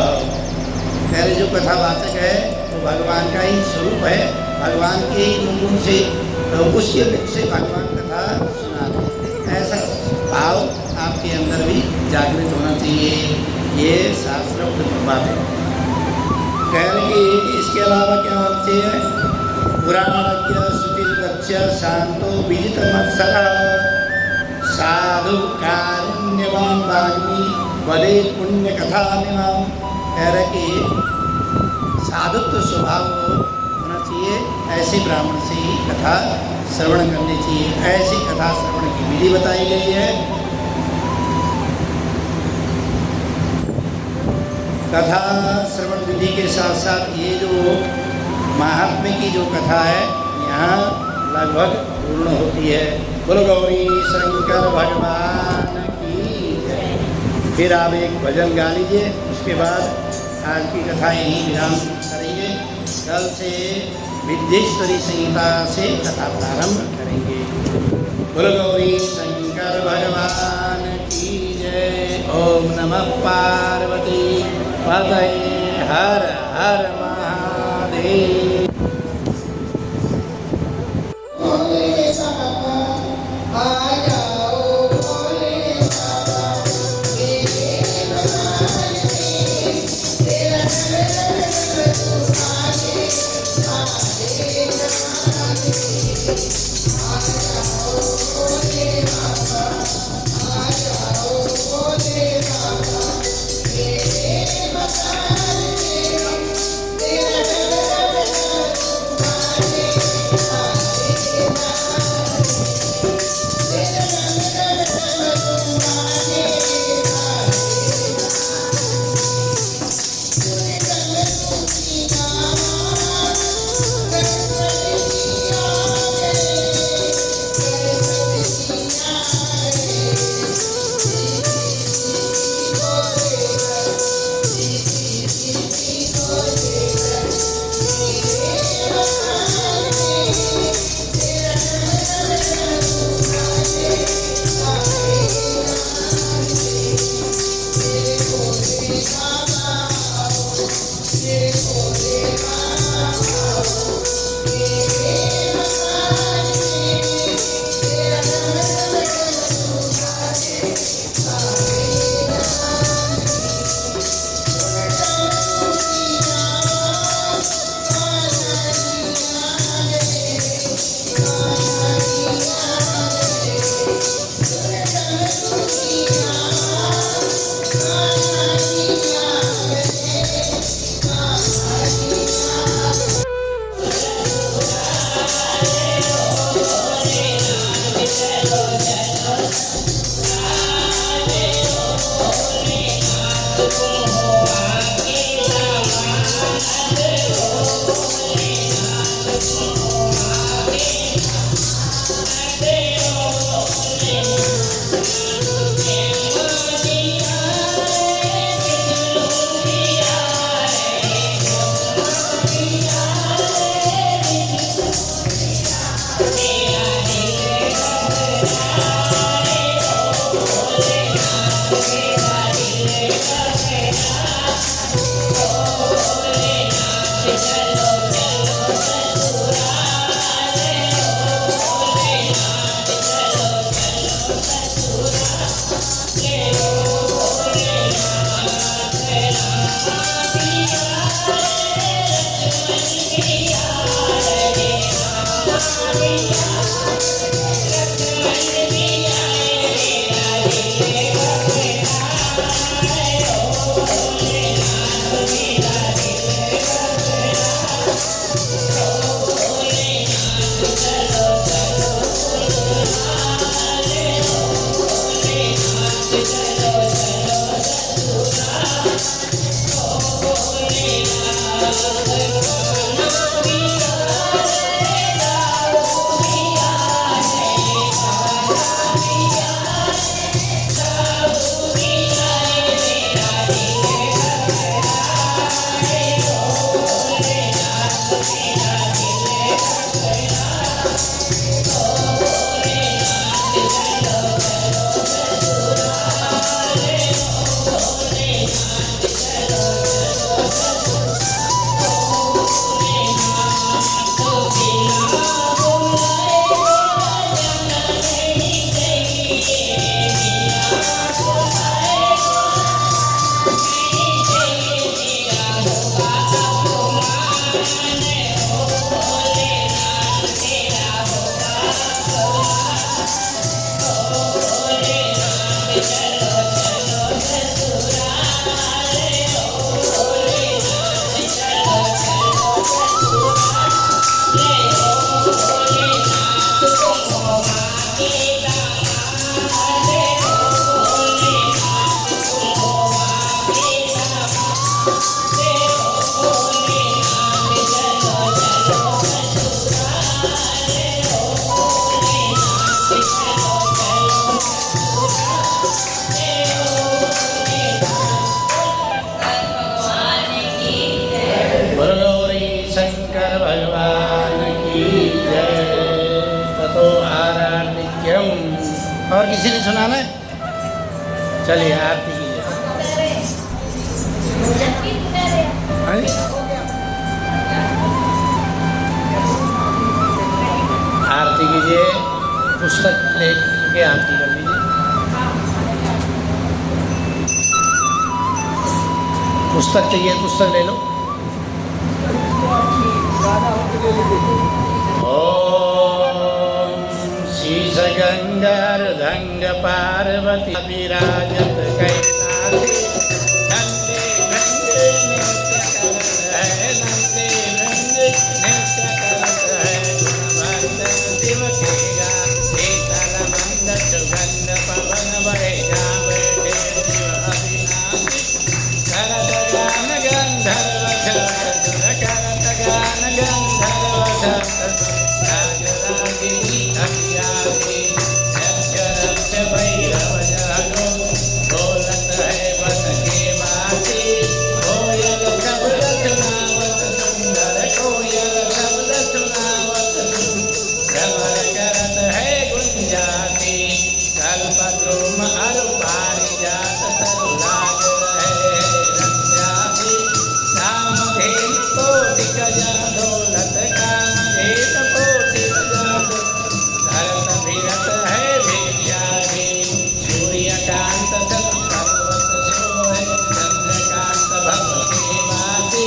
S1: कह रहे जो कथावाचक है वो भगवान का ही स्वरूप है, भगवान के ही गुण से, तो उसके मुख से भगवान कथा सुना रहे। ऐसा भाव आपके अंदर भी जागृत होना चाहिए। ये शास्त्रोक्त बात है। कह रहे कि इसके अलावा क्या होना चाहिए, पुराणज्ञ सुचिर्गच्छ शांतो विजित मत्सर साधु कारुण्यवान वाग्मी वदे पुण्य कथा निमाम। कह रहे कि साधुत्व स्वभाव होना चाहिए, ऐसे ब्राह्मण से ही कथा श्रवण करनी चाहिए। ऐसी कथा श्रवण की विधि बताई गई है। कथा श्रवण विधि के साथ साथ ये जो महात्म्य की जो कथा है यहाँ लगभग पूर्ण होती है। बोलो गौरी शंकर भगवान की जय। फिर आप एक भजन गा लीजिए, उसके बाद आज की कथा यहीं विराम करेंगे। कल से विद्येश्वरी संहिता से कथा प्रारंभ करेंगे। बोलो गौरी शंकर भगवान की जय। ओम नमः पार्वती पतये हर हर महादेव। चलिए आरती कीजिए। हाँ जी? आरती कीजिए, पुस्तक लेके आरती कर लीजिए। पुस्तक चाहिए, पुस्तक ले लो। ओम शीश गंगार धंग पार्वती विराजत कैलासी नंदे नंदे नृत्य करत है, नंदे नंदे नृत्य करत है, गुणवंत शिव के गा शीतल मंद सुगंध पवन बहे गावे शिव अविनाशी करत गान गंधर्व सुर करत गान गंधर्व राजरागिनी अभियासी रक्ष भैरव जागो बोलत है बन के बाती कोयल शब्द सुनावत सुंदर कोयल शब्द सुनावत भ्रमर करत है गुंजाती कल्पद्रुम अरु पारिजात तरु लाग रहे रंजाती कामधेन कोटि गजा दौलत कामधेन कोटि गजा धरत भिरत है भिक्षारी सूर्यकांत सब पर्वत सोहे चंद्रकांत भव के वासी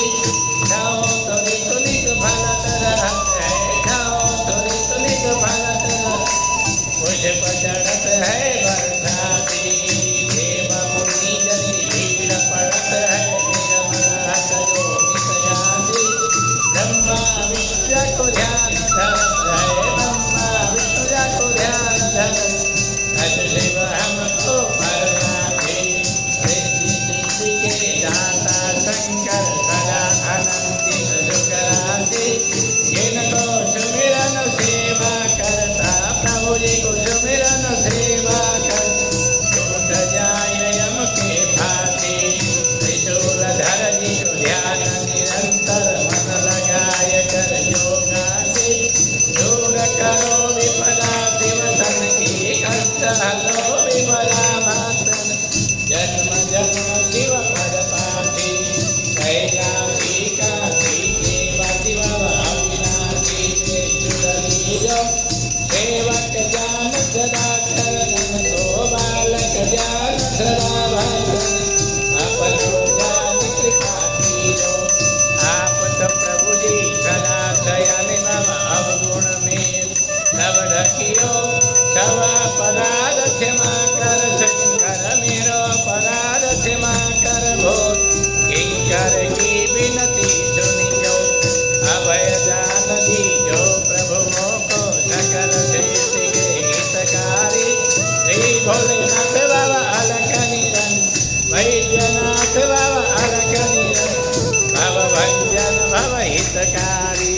S1: जाओ तुनि तुनिक भलत रहत है जाओ तुनि तुनिक भलत रहत पुष्प चढ़त है बरसाती देव मुनि जनि भीड़ पड़त है निरमहत योनि सयासी ब्रह्मा विष्णु को ध्यान धरत है ब्रह्मा विष्णु को ध्यान धरत अज शिव हमको परनाथे रिद्धि सिद्धि के दाता शंकर सदा अनंति सुकराते जिनको सुमिरन सेवा करता प्रभु जी को सुमिरन सेवा कर टूट जाए यम के फाते त्रिशूल धर जी को ध्यान निरंतर मन लगाए कर योगाते दूर करो विपदा शिवतन की कष्ट हलो विपदा मातन जन्म जन्म शिव पद पाठी कैलासी काशी के वासी बाबा अविनाशी के जुड़लियो सेवक जान सदा करन तो बालक जान सदा भजन अपनो जान कृपा कीरो आप तो प्रभु जी सदा शयन नव अवगुण में सब ढकियो सब अपराध क्षमा कर शंकर मेरो अपराध क्षमा कर भोर किंकर की विनती सुनियो अभय दान दीजो प्रभु मोको सकल देश के हितकारी श्री भोलेनाथ बाबा अलख निरन वैद्यनाथ बाबा अलख निरन भव भंजन भव हितकारी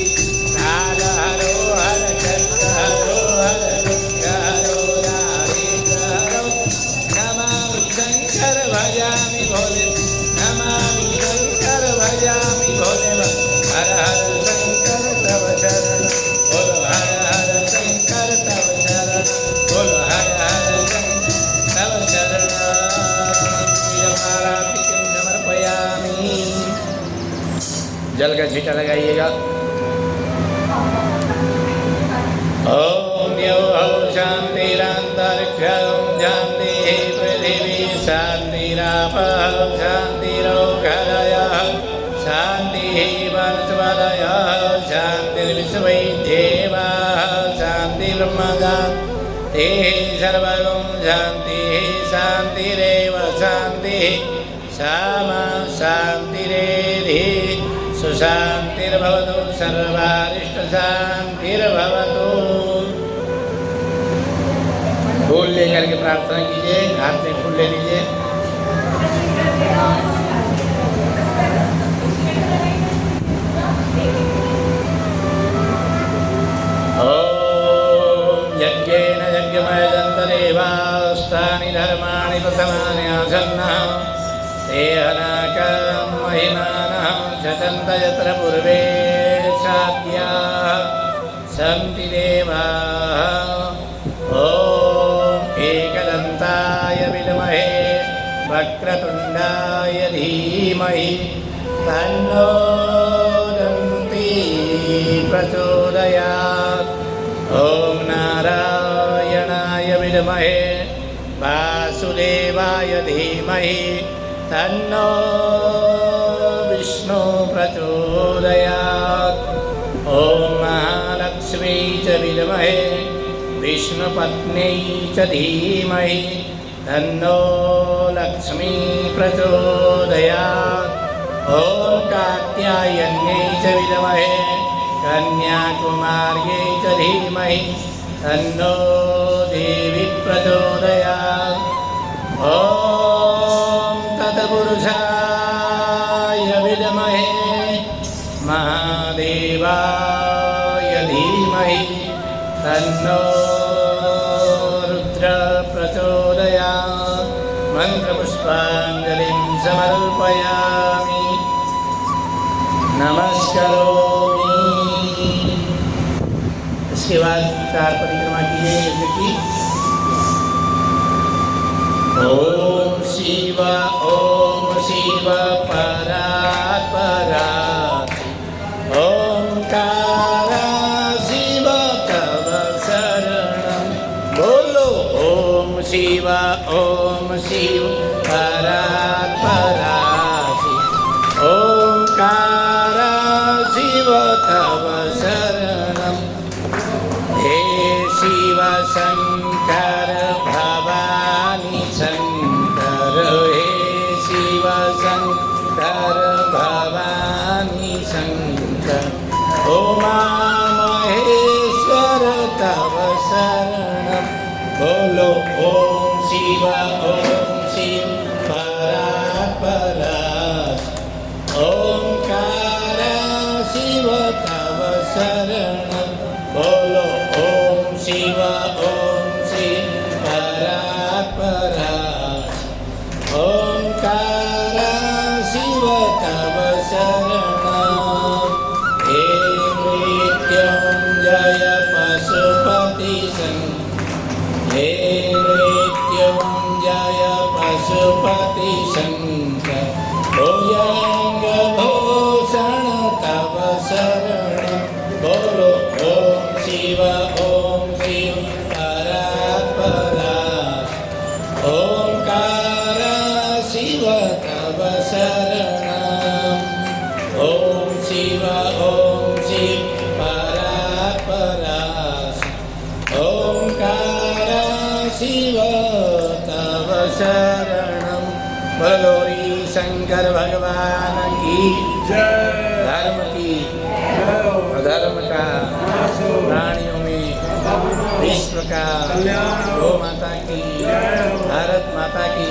S1: काल हरो हर चंद्र हरो हर दुख हरो दारिद्र हरो नमामि शंकर भजामि भोले नमामि शंकर भजामि भोले हर हर शंकर तव शरण बोलो हर हर शंकर तव शरण बोलो हर हर शंकर तव शरण मालापिकं समर्पयामि। जल का छींटा लगाइएगा। ओम यो शांतिरांतरिक्षं शांति पृथिवी शांतिरापः शांतिरोगहरयः शांतिः वनस्पतयः शांतिर्विश्वे देवाः शांतिर्ब्रह्मगान्तिः सर्वगं शान्तिः शान्तिरेव शान्तिः सामा शान्तिरेधि सुशान्तिर्भवतु सर्वारिष्ट शान्तिर्भवतु। फूल लेकर के प्रार्थना कीजिए, हाथ में फूल ले लीजिए। ओम यज्ञेन यज्ञमयदन्तदेवास्तानि धर्माणि प्रथमानि आसन्नः ते अनाकं महिमानः शतन्त यत्र पूर्वे साध्याः सन्ति देवाः। ॐ एकदन्ताय विद्महे वक्रतुण्डाय धीमहि तन्नो दन्ती प्रचोदयात्। ॐ नारायणाय विद्महे वासुदेवाय धीमहि तन्नो विष्णु प्रचोदयात्। ॐ महालक्ष्मी च विद्महे विष्णुपत्न्यै च धीमहि तन्नो लक्ष्मी प्रचोदयात्। ॐ कात्यायन्यै च विद्महे कन्याकुमार्यै च धीमहि तन्नो देवी प्रचोदयात्। ॐ तत्पुरुषाय विद्महे महादेवाय धीमहि तन्नो रुद्र प्रचोदयात्। मंत्रपुष्पाञ्जलिं समर्पयामि, नमस्करोमि। इसके बाद 4 परिक्रमा कीजिए यज्ञ की। ओम शिव परात् परात् ओंकार शिव तव शरणं। बोलो ओम शिव परात् परात् ओंकार शिव तव शरणं। हे शिव शंकर भवानी शंकर, हे शिव शंकर भवानी शंकर। उमा महेश्वर तव शरणं। बोलो ओम शिव परात् परात् ओंकार शिव तव शरणं। बोलो ओम शिव परात् परात् ओंकार शिव तव शरणं। हे मृत्युंजय पशुपति शंकर, हे मृत्युंजय पशुपति शंकर। भुजंग भूषण तव शरणं। बोलो ओम शिव परात् परात् ओंकार शिव तव शरणं। ओम शिव परात् परात् ओंकार शिव तव शरणं। बोलोरी शंकर भगवान की
S3: जय।
S1: धर्म की अधर्म का प्राणियों में विश्व का गौ माता की, भारत माता की,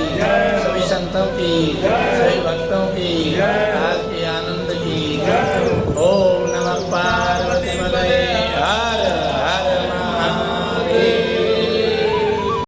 S1: सभी संतों की, सभी भक्तों की